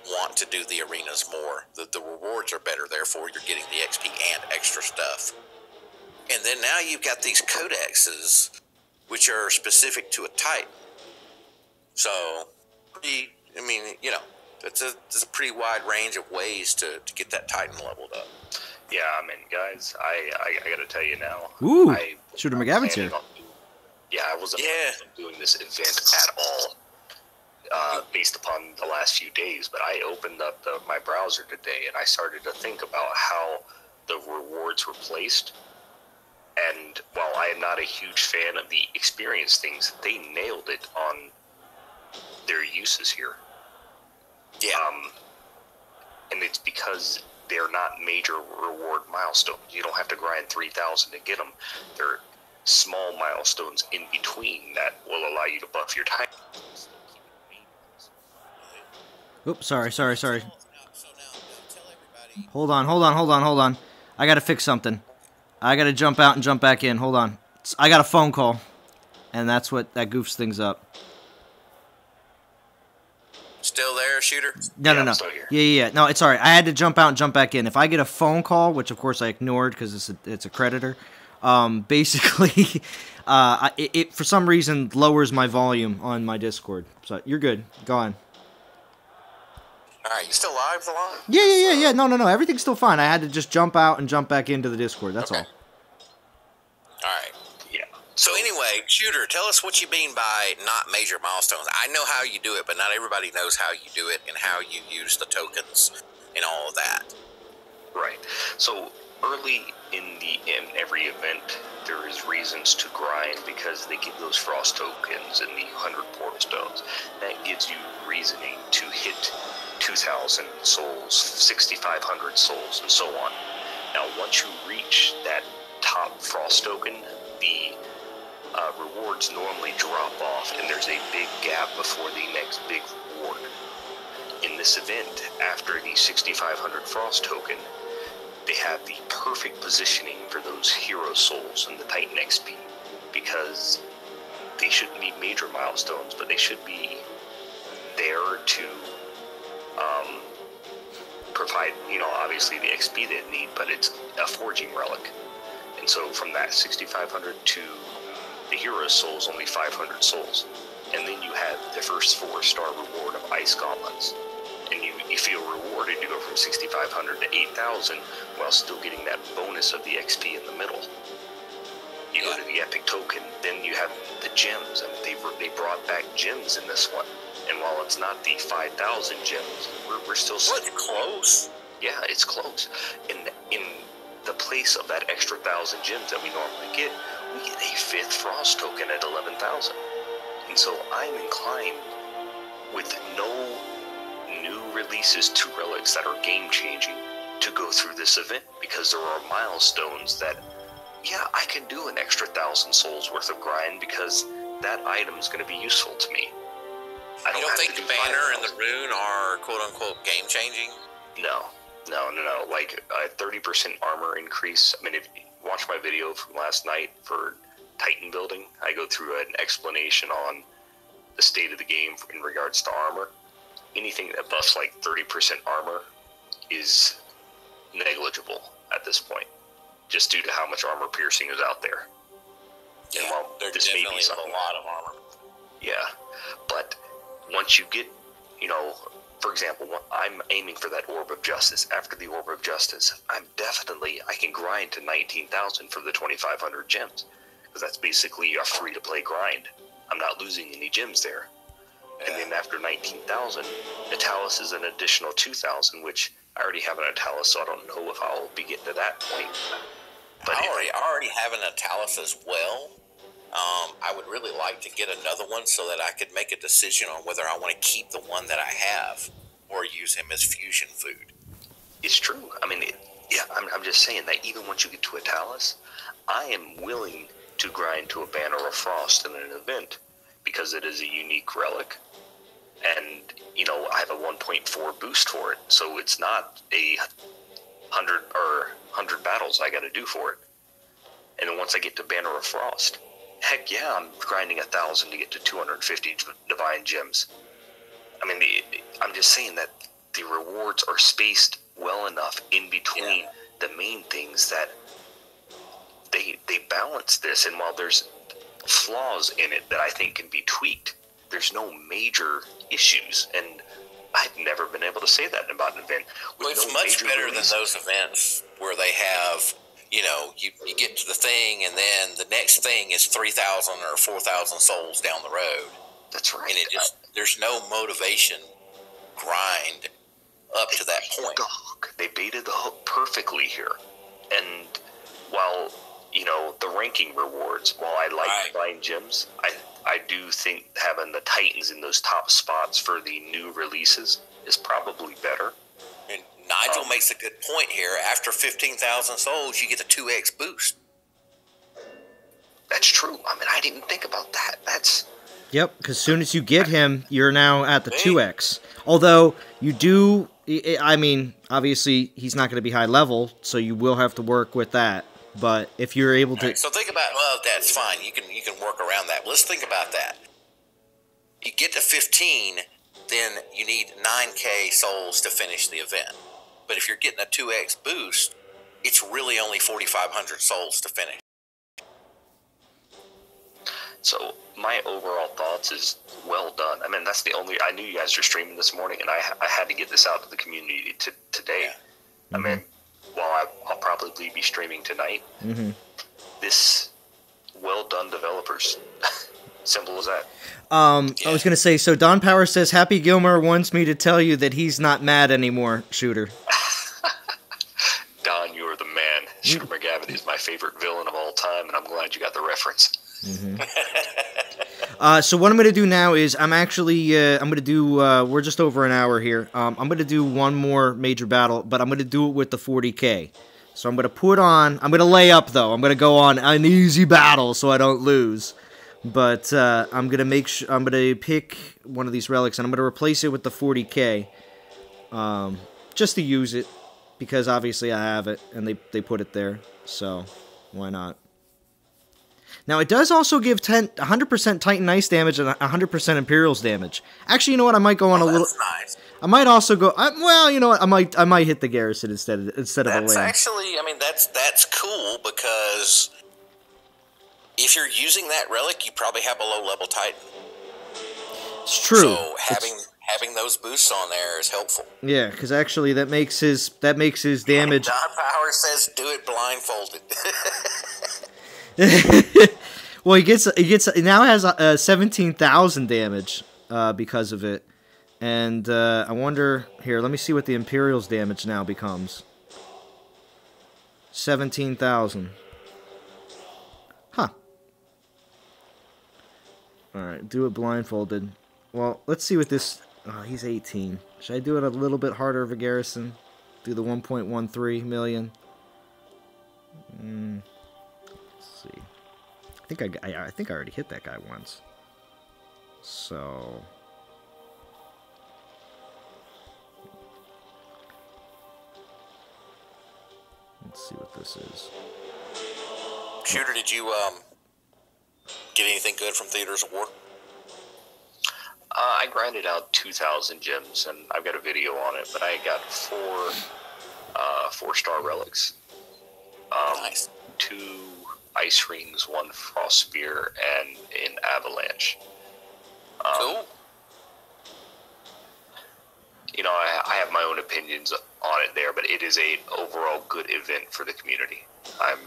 want to do the arenas more. The rewards are better, therefore you're getting the XP and extra stuff. And then now you've got these codexes, which are specific to a Titan. So, it's a pretty wide range of ways to get that Titan leveled up. Yeah, I mean, guys, I got to tell you now. Ooh, ShooterMcGavin's here. I wasn't doing this event at all, based upon the last few days. But I opened up my browser today, and I started to think about how the rewards were placed. And while I am not a huge fan of the experience things, they nailed it on their uses here. Yeah. And it's because they're not major reward milestones. You don't have to grind 3,000 to get them. They're small milestones in between that will allow you to buff your time. Oops, sorry. Hold on. I gotta fix something. I gotta jump out and jump back in. Hold on. I got a phone call, and that goofs things up. Still there, Shooter? No. I'm still here. Yeah. No, it's alright. I had to jump out and jump back in. If I get a phone call, which of course I ignored because it's a creditor, basically, it for some reason lowers my volume on my Discord. So you're good. Go on. Alright, you still live, Zalon? Yeah. No. Everything's still fine. I had to just jump out and jump back into the Discord. That's all. Alright. Yeah. So anyway, Shooter, tell us what you mean by not major milestones. I know how you do it, but not everybody knows how you do it and how you use the tokens and all of that. Right. So early in every event, there is reasons to grind because they give those frost tokens and the 100 portal stones. That gives you reasoning to hit 2,000 souls, 6,500 souls, and so on. Now, once you reach that top frost token, the rewards normally drop off, and there's a big gap before the next big reward. In this event, after the 6,500 frost token, they have the perfect positioning for those hero souls and the Titan XP, because they shouldn't be major milestones, but they should be there to provide, obviously the XP they need, but it's a forging relic. And so from that 6,500 to the hero souls, only 500 souls. And then you have the first 4-star reward of Ice Gauntlets. And you feel rewarded to go from 6,500 to 8,000 while still getting that bonus of the XP in the middle. You go to the epic token, then you have the gems, and they brought back gems in this one. And while it's not the 5,000 gems, we're still... It's close. Yeah, it's close. In the place of that extra 1,000 gems that we normally get, we get a 5th frost token at 11,000. And so I'm inclined, with no new releases to Relics that are game-changing, to go through this event, because there are milestones that, I can do an extra 1,000 souls worth of grind because that item is going to be useful to me. You don't think the banner and the rune are quote-unquote game-changing? No. Like a 30% armor increase. I mean, if you watch my video from last night for Titan building, I go through an explanation on the state of the game in regards to armor. anything that buffs like 30% armor is negligible at this point, just due to how much armor piercing is out there. Yeah, and while there this may definitely be is a something, lot of armor. yeah, but once you get, you know, for example, I'm aiming for that Orb of Justice. After the Orb of Justice, I can grind to 19,000 for the 2,500 gems, because that's basically a free-to-play grind. I'm not losing any gems there. And then after 19,000, Natalis is an additional 2,000, which I already have an Natalis, so I don't know if I'll be getting to that point. But I already have an Natalis as well. I would really like to get another one so that I could make a decision on whether I want to keep the one that I have or use him as fusion food. It's true. I mean, I'm just saying that even once you get to a Talus, I am willing to grind to a Banner of Frost in an event because it is a unique relic. And, you know, I have a 1.4 boost for it, so it's not a 100 battles I got to do for it. And then once I get to Banner of Frost, heck yeah, I'm grinding 1,000 to get to 250 divine gems. I mean, I'm just saying that the rewards are spaced well enough in between the main things that they balance this. And while there's flaws in it that I think can be tweaked, there's no major issues. And I've never been able to say that about an event. Well, it's much better than those events where they have, you know, you get to the thing and then the next thing is 3,000 or 4,000 souls down the road. That's right. And it just, there's no motivation grind up to that point. They baited the hook perfectly here. And while, you know, the ranking rewards, while I like divine gems, I do think having the Titans in those top spots for the new releases is probably better. And Nigel makes a good point here. After 15,000 souls, you get a 2x boost. That's true. I mean, I didn't think about that. That's... Yep, because as soon as you get him, you're now at the 2x. Although, you do... I mean, obviously, he's not going to be high level, so you will have to work with that. But if you're able to... Right, so think about... Well, that's fine. You can work around that. Let's think about that. You get to 15, then you need 9k souls to finish the event. But if you're getting a 2x boost, it's really only 4,500 souls to finish. So my overall thoughts is well done. I mean, that's the only... I knew you guys were streaming this morning, and I had to get this out to the community today. Yeah. I mean, while I'll probably be streaming tonight, this well done, developers. Simple as that. I was going to say, so Don Power says, Happy Gilmore wants me to tell you that he's not mad anymore, Shooter. Don, you are the man. ShooterMcGavin is my favorite villain of all time, and I'm glad you got the reference. So what I'm going to do now is I'm going to do, we're just over an hour here. I'm going to do one more major battle, but I'm going to do it with the 40k. So I'm going to lay up though. I'm going to go on an easy battle so I don't lose. But I'm going to pick one of these relics and I'm going to replace it with the 40k. Just to use it, because obviously I have it and they put it there. So why not? Now, it does also give 100% Titan Ice damage and 100% Imperials damage. Actually, you know what? I might go on a little... Nice. I might also go... well, you know what? I might hit the Garrison instead of the land. That's actually... I mean, that's cool, because if you're using that relic, you probably have a low-level Titan. It's true. So having those boosts on there is helpful. Yeah, because actually that makes his damage... Don Power says do it blindfolded. Well, it now has 17,000 damage because of it, and I wonder here. Let me see what the Imperial's damage now becomes. 17,000. Huh. All right, do it blindfolded. Well, let's see what this. Oh, he's 18. Should I do it a little bit harder of a Garrison? Do the 1.13 million. See. I think I already hit that guy once. So let's see what this is. Shooter, did you get anything good from Theaters of War? I grinded out 2,000 gems, and I've got a video on it. But I got 4-star relics. Nice. 2 ice rings, 1 frost spear, and an avalanche. Cool. You know, I have my own opinions on it there, but it is a overall good event for the community. I have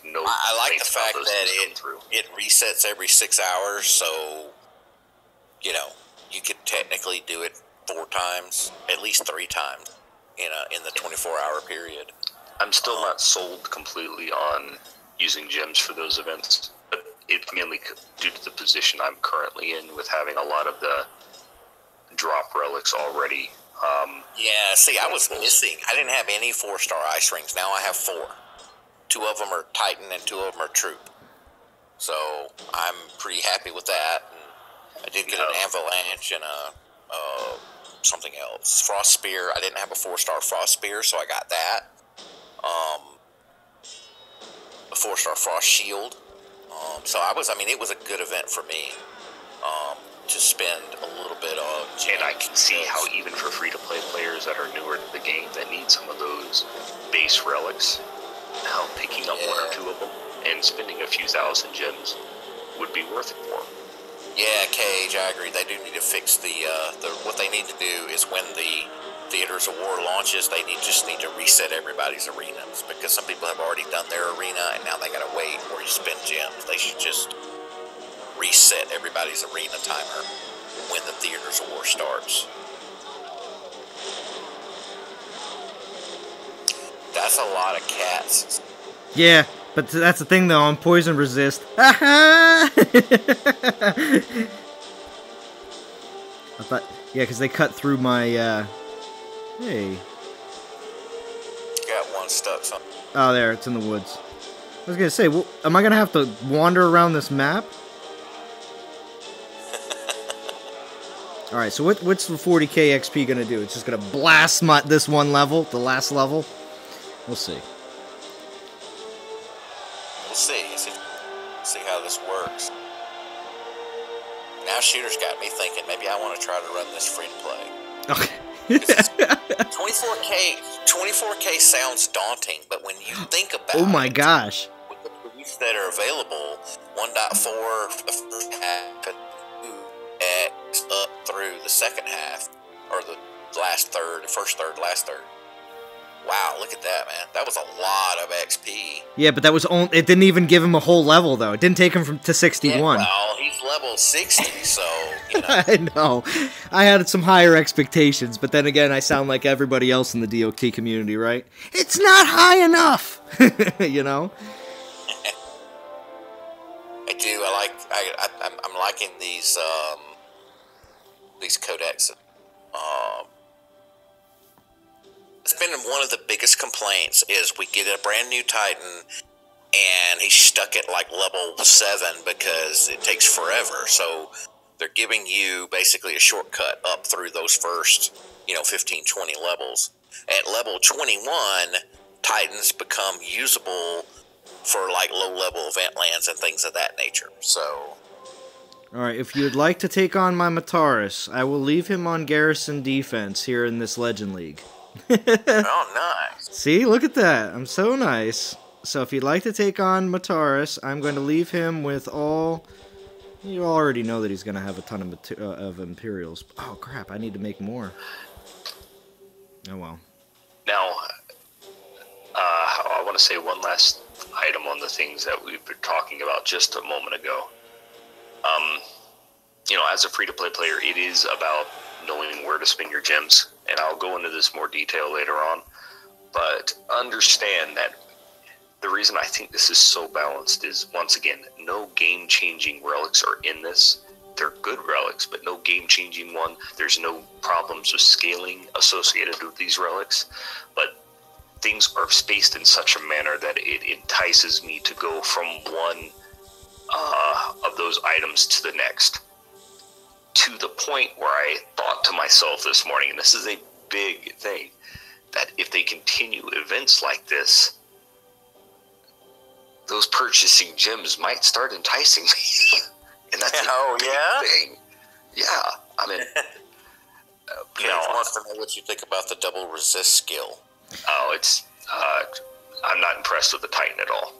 no. I like the complaints about fact those that things coming through. it resets every 6 hours, so you know you could technically do it 4 times, at least 3 times, in the 24-hour period. I'm still not sold completely on using gems for those events, but it's mainly due to the position I'm currently in with having a lot of the drop relics already. Yeah, see, I was missing. I didn't have any 4-star ice rings. Now I have 4. 2 of them are Titan and 2 of them are Troop. So I'm pretty happy with that. And I did get an Avalanche and something else. Frost Spear. I didn't have a 4-star Frost Spear, so I got that. A 4-star Frost Shield. So it was a good event for me. To spend a little bit on. And I can see how even for free-to-play players that are newer to the game that need some of those base relics, how picking up 1 or 2 of them and spending a few thousand gems would be worth it for them. Yeah, Cage, I agree. They do need to fix what they need to do is when the Theaters of War launches, they just need to reset everybody's arenas, because some people have already done their arena and now they gotta wait or you spend gems. They should just reset everybody's arena timer when the Theaters of War starts. That's a lot of cats. Yeah, but that's the thing though, I'm poison resist. I thought, yeah, because they cut through my, hey. Got one stuck something. Oh, there, it's in the woods. I was gonna say, well, am I gonna have to wander around this map? Alright, so what's the 40k XP gonna do? It's just gonna blast this one level, the last level? We'll see. We'll see. See how this works. Now Shooter's got me thinking maybe I want to try to run this free to play. Okay. 24k sounds daunting, but when you think about oh my gosh. With the police that are available, 1.4 for the first half, and 2x up through the second half, or the last third, first third, last third. Wow, look at that, man. That was a lot of XP. Yeah, but that was only, it didn't even give him a whole level, though. It didn't take him to 61. Yeah, well, he's level 60, so, I know. I had some higher expectations, but then again, I sound like everybody else in the DOT community, right? It's not high enough! You know? I do. I'm liking these Codex. It's been one of the biggest complaints is we get a brand new Titan and he's stuck at like level 7 because it takes forever. So they're giving you basically a shortcut up through those first, 15, 20 levels. At level 21, Titans become usable for like low-level event lands and things of that nature. So, alright, if you'd like to take on my Matarus, I will leave him on Garrison defense here in this Legend League. Oh, nice. See, look at that. I'm so nice. So if you'd like to take on Matarus, I'm going to leave him with all... You already know that he's going to have a ton of Imperials. Oh, crap, I need to make more. Oh, well. Now, I want to say one last item on the things that we've been talking about just a moment ago. As a free-to-play player, it is about knowing where to spend your gems, and I'll go into this more detail later on, but understand that the reason I think this is so balanced is, once again, no game-changing relics are in this. They're good relics, but no game-changing one. There's no problems with scaling associated with these relics, but things are spaced in such a manner that it entices me to go from one of those items to the next, to the point where I thought to myself this morning, and this is a big thing, that if they continue events like this, those purchasing gems might start enticing me. And that's a big thing. Yeah. I mean, Cage wants to know what you think about the double resist skill. Oh, it's I'm not impressed with the Titan at all.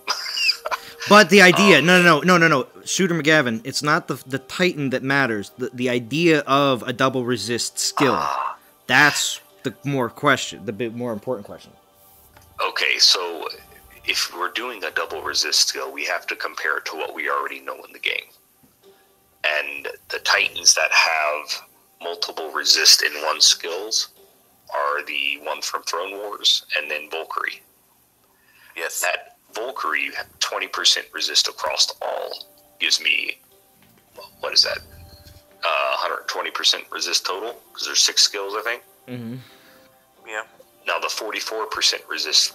But the idea, no. ShooterMcGavin, it's not the Titan that matters. The idea of a double resist skill. That's the more important question. Okay, so if we're doing a double resist skill, we have to compare it to what we already know in the game. And the Titans that have multiple resist in one skills are the one from Throne Wars and then Valkyrie. Yes. That Valkyrie 20% resist across all gives me, what is that? 120% resist total, because there's 6 skills, I think. Mm-hmm. Yeah. Now the 44% resist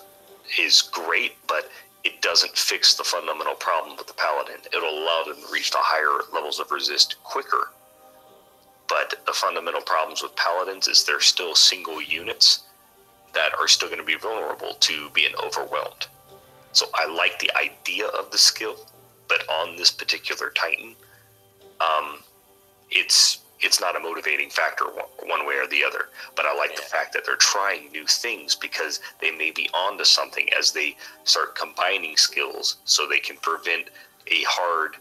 is great, but it doesn't fix the fundamental problem with the Paladin. It'll allow them to reach the higher levels of resist quicker. But the fundamental problems with Paladins is they're still single units that are still going to be vulnerable to being overwhelmed. So I like the idea of the skill, but on this particular Titan, it's not a motivating factor one way or the other. But I like the fact that they're trying new things because they may be onto something as they start combining skills so they can prevent a hard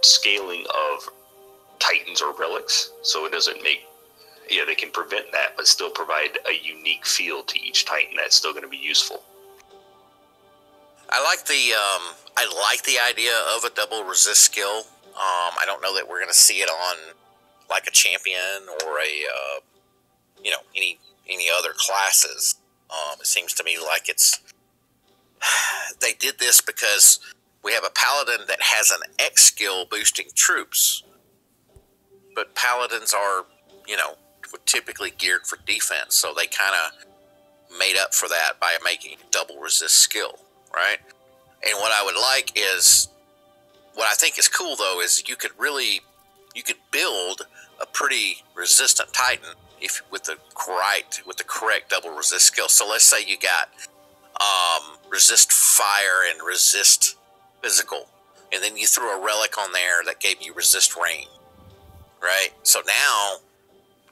scaling of Titans or Relics. So it doesn't make... Yeah, they can prevent that, but still provide a unique feel to each Titan that's still going to be useful. I like the idea of a double resist skill. I don't know that we're going to see it on like a champion or a any other classes. It seems to me like they did this because we have a paladin that has an X skill boosting troops, but paladins are typically geared for defense, so they kind of made up for that by making double resist skill, right? And what I would like is, what I think is cool though, is you could build a pretty resistant Titan with the correct double resist skill. So let's say you got resist fire and resist physical, and then you threw a relic on there that gave you resist rain, right? So now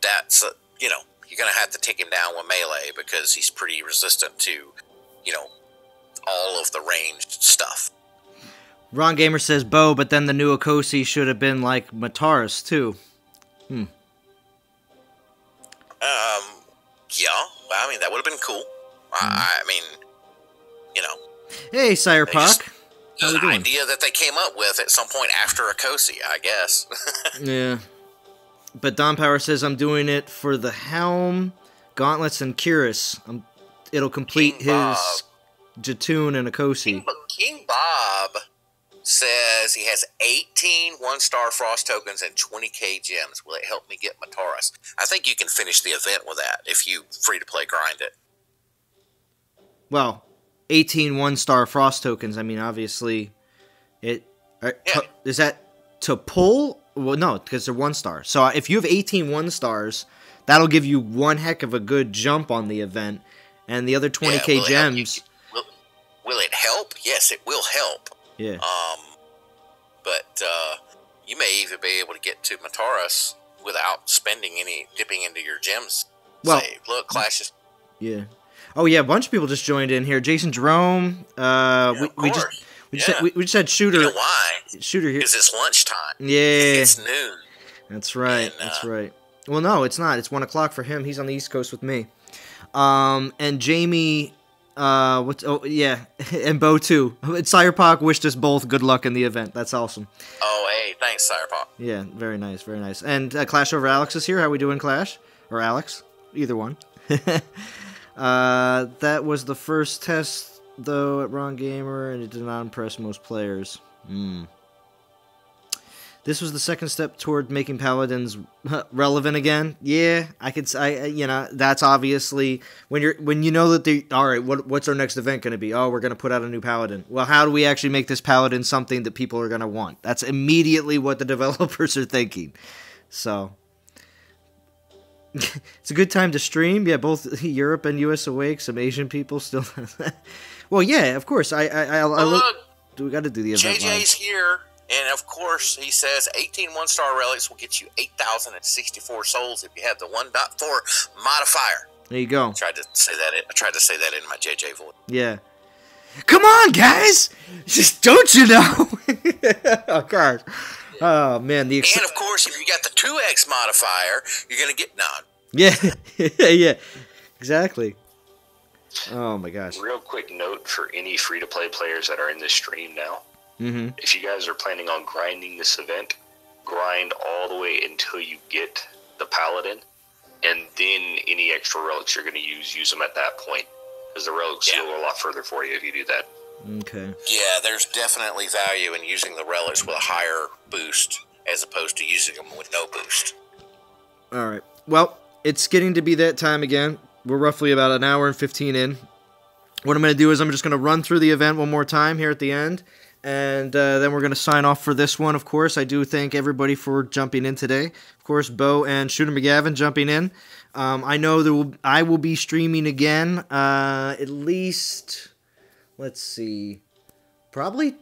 that's you're gonna have to take him down with melee because he's pretty resistant to all of the ranged stuff. Ron Gamer says Bo, but then the new Akosi should have been like Mataras too. Yeah, I mean that would have been cool. I mean, Hey, Sirepock. It's an idea that they came up with at some point after Akosi, I guess. Yeah. But Don Power says, I'm doing it for the Helm, Gauntlets, and Cuirass. It'll complete his Jatoon and Akosi. King Bob says he has 18 one-star Frost tokens and 20k gems. Will it help me get Mataras? I think you can finish the event with that if you free-to-play grind it. Well, 18 one-star Frost tokens. I mean, obviously, is that to pull? Well, no, because they're 1-star. So if you have 18 1-stars, that'll give you one heck of a good jump on the event. And the other 20k gems... Will it help? Yes, it will help. Yeah. But you may even be able to get to Mataras without dipping into your gems. Well, save. Look, clashes. Yeah. Oh yeah, a bunch of people just joined in here. Jason Jerome. We just had Shooter. You know why? Shooter here. Because it's lunchtime. Yeah. It's noon. That's right. And, that's right. Well, no, it's not. It's 1 o'clock for him. He's on the East Coast with me. And Jamie. And Bo too. Sirepock wished us both good luck in the event. That's awesome. Oh, hey, thanks, Sirepock. Yeah, very nice, very nice. And Clash over Alex is here. How we doing, Clash? Or Alex? Either one. That was the first test, though, at Ron Gamer, and it did not impress most players. This was the second step toward making Paladins relevant again. Yeah, that's obviously when you know that all right, what's our next event going to be? Oh, we're going to put out a new Paladin. Well, how do we actually make this Paladin something that people are going to want? That's immediately what the developers are thinking. So it's a good time to stream. Yeah, both Europe and US awake. Some Asian people still. Well, yeah, of course. We got to do the event. JJ's here. And of course, he says 18 one-star relics will get you 8,064 souls if you have the 1.4 modifier. There you go. I tried to say that in my JJ voice. Yeah. Come on, guys! Just don't you know? Oh, gosh. Oh, man. And of course, if you got the 2x modifier, you're going to get none. Yeah. Yeah. Exactly. Oh, my gosh. Real quick note for any free-to-play players that are in this stream now. Mm-hmm. If you guys are planning on grinding this event, grind all the way until you get the Paladin, and then any extra relics you're going to use them at that point. Because the relics go a lot further for you if you do that. Okay. Yeah, there's definitely value in using the relics with a higher boost as opposed to using them with no boost. All right. Well, it's getting to be that time again. We're roughly about an hour and 15 in. What I'm going to do is I'm just going to run through the event one more time here at the end. And then we're going to sign off for this one, of course. I do thank everybody for jumping in today. Of course, Bo and ShooterMcGavin jumping in. I know I will be streaming again, at least, let's see, probably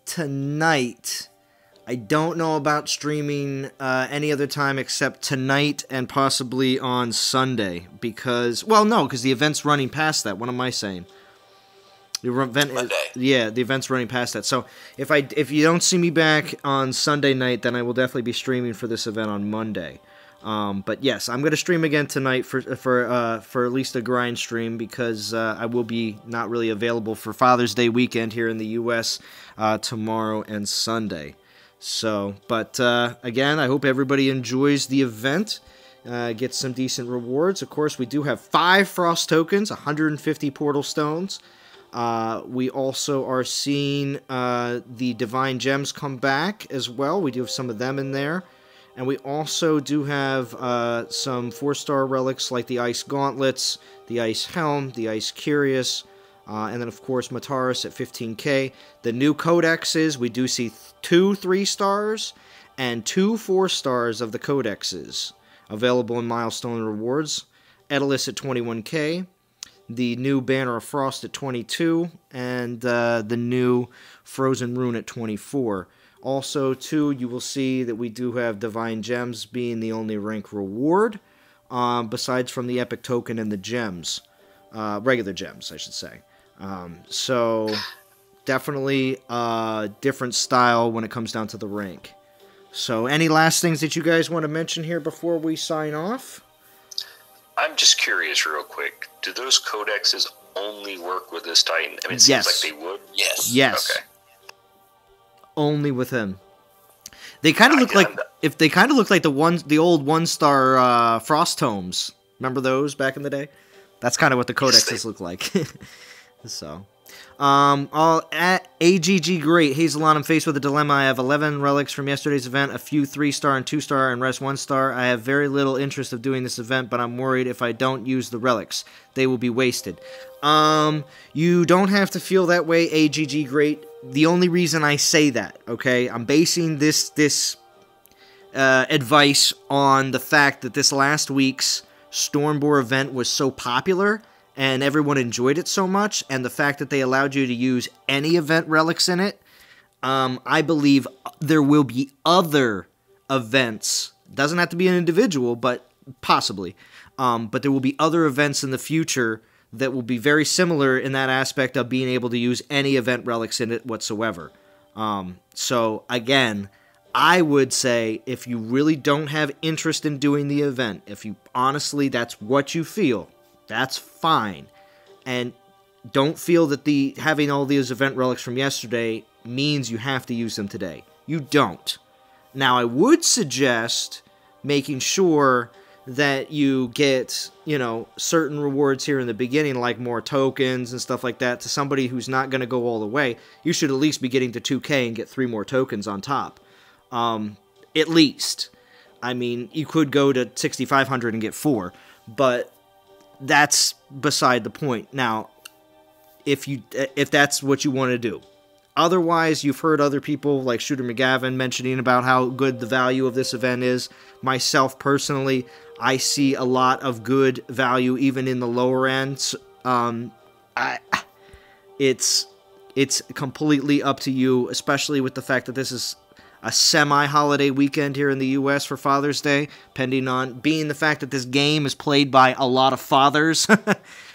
tonight. I don't know about streaming any other time except tonight and possibly on Sunday. Because the event's running past that. What am I saying? The event, the event's running past that. So if you don't see me back on Sunday night, then I will definitely be streaming for this event on Monday. But yes, I'm going to stream again tonight for at least a grind stream because I will be not really available for Father's Day weekend here in the U.S. Tomorrow and Sunday. So, but again, I hope everybody enjoys the event. Get some decent rewards. Of course, we do have 5 Frost tokens, 150 Portal Stones. We also are seeing the Divine Gems come back as well. We do have some of them in there. And we also do have some 4-star relics like the Ice Gauntlets, the Ice Helm, the Ice Curious, and then of course Mataras at 15k. The new Codexes, we do see 2 3-stars and 2 4-stars of the Codexes available in Milestone Rewards. Edelus at 21k. The new Banner of Frost at 22, and the new Frozen Rune at 24. Also, too, you will see that we do have Divine Gems being the only rank reward, besides from the Epic Token and the Gems. Regular Gems, I should say. So, definitely a different style when it comes down to the rank. So, any last things that you guys want to mention here before we sign off? I'm just curious real quick. Do those codexes only work with this Titan? I mean, it seems like they would. Yes. Okay. Only with him. They kind of look like the old 1-star Frost Tomes. Remember those back in the day? That's kind of what the codexes look like. So, at AGG Great, hey Zalon, I'm faced with a dilemma. I have 11 relics from yesterday's event, a few 3-star and 2-star, and rest 1-star. I have very little interest of doing this event, but I'm worried if I don't use the relics, they will be wasted. You don't have to feel that way, AGG Great. The only reason I say that, okay, I'm basing this advice on the fact that this last week's Stormboar event was so popular and everyone enjoyed it so much, and the fact that they allowed you to use any event relics in it. I believe there will be other events. Doesn't have to be an individual, but possibly. But there will be other events in the future that will be very similar in that aspect of being able to use any event relics in it whatsoever. So, again, I would say if you really don't have interest in doing the event, if you honestly, that's what you feel, that's fine. And don't feel that having all these event relics from yesterday means you have to use them today. You don't. Now, I would suggest making sure that you get, certain rewards here in the beginning, like more tokens and stuff like that. To somebody who's not going to go all the way, you should at least be getting to 2k and get 3 more tokens on top. At least. I mean, you could go to 6,500 and get 4, but that's beside the point. Now, if that's what you want to do. Otherwise, you've heard other people like ShooterMcGavin mentioning about how good the value of this event is. Myself, personally, I see a lot of good value even in the lower ends. It's completely up to you, especially with the fact that this is a semi-holiday weekend here in the U.S. for Father's Day, pending on being the fact that this game is played by a lot of fathers.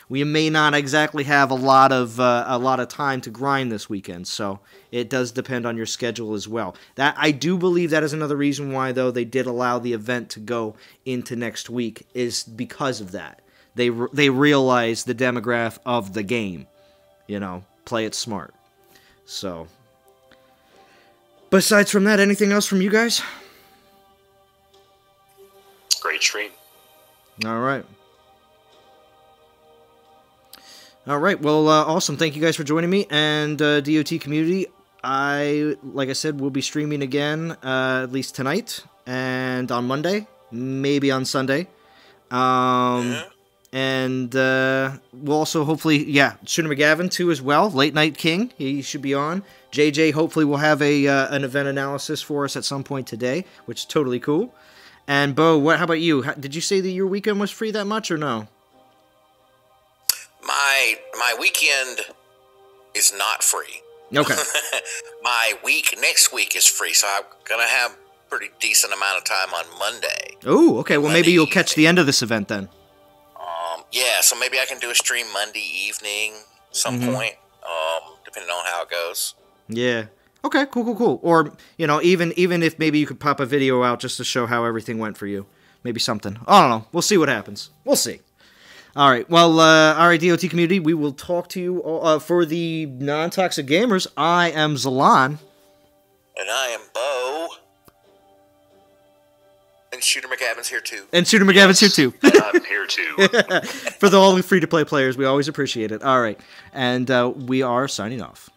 We may not exactly have a lot of time to grind this weekend, so it does depend on your schedule as well. That I do believe that is another reason why, though, they did allow the event to go into next week, is because of that. They realize the demographic of the game. Play it smart. So, besides from that, anything else from you guys? Great stream. All right. All right, well, awesome. Thank you guys for joining me, and DOT community, like I said, will be streaming again, at least tonight, and on Monday, maybe on Sunday, and we'll also hopefully, ShooterMcGavin too as well, Late Night King, he should be on. JJ hopefully will have an event analysis for us at some point today, which is totally cool. And Bo, how about you? Did you say that your weekend was free that much, or no? My weekend is not free. Okay. My next week is free, so I'm gonna have pretty decent amount of time on Monday. Oh, okay. Well, maybe you'll catch the end of this event then. Yeah, so maybe I can do a stream Monday evening, some point, depending on how it goes. Yeah. Okay. Cool. Or even if maybe you could pop a video out just to show how everything went for you. Maybe something. I don't know. We'll see what happens. We'll see. All right. Well, all right, DOT community, we will talk to you for the non-toxic gamers. I am Zalon. And I am Bo. And ShooterMcGavin's here too. And ShooterMcGavin's here too. And I'm here too. For all the free-to-play players, we always appreciate it. All right. And we are signing off.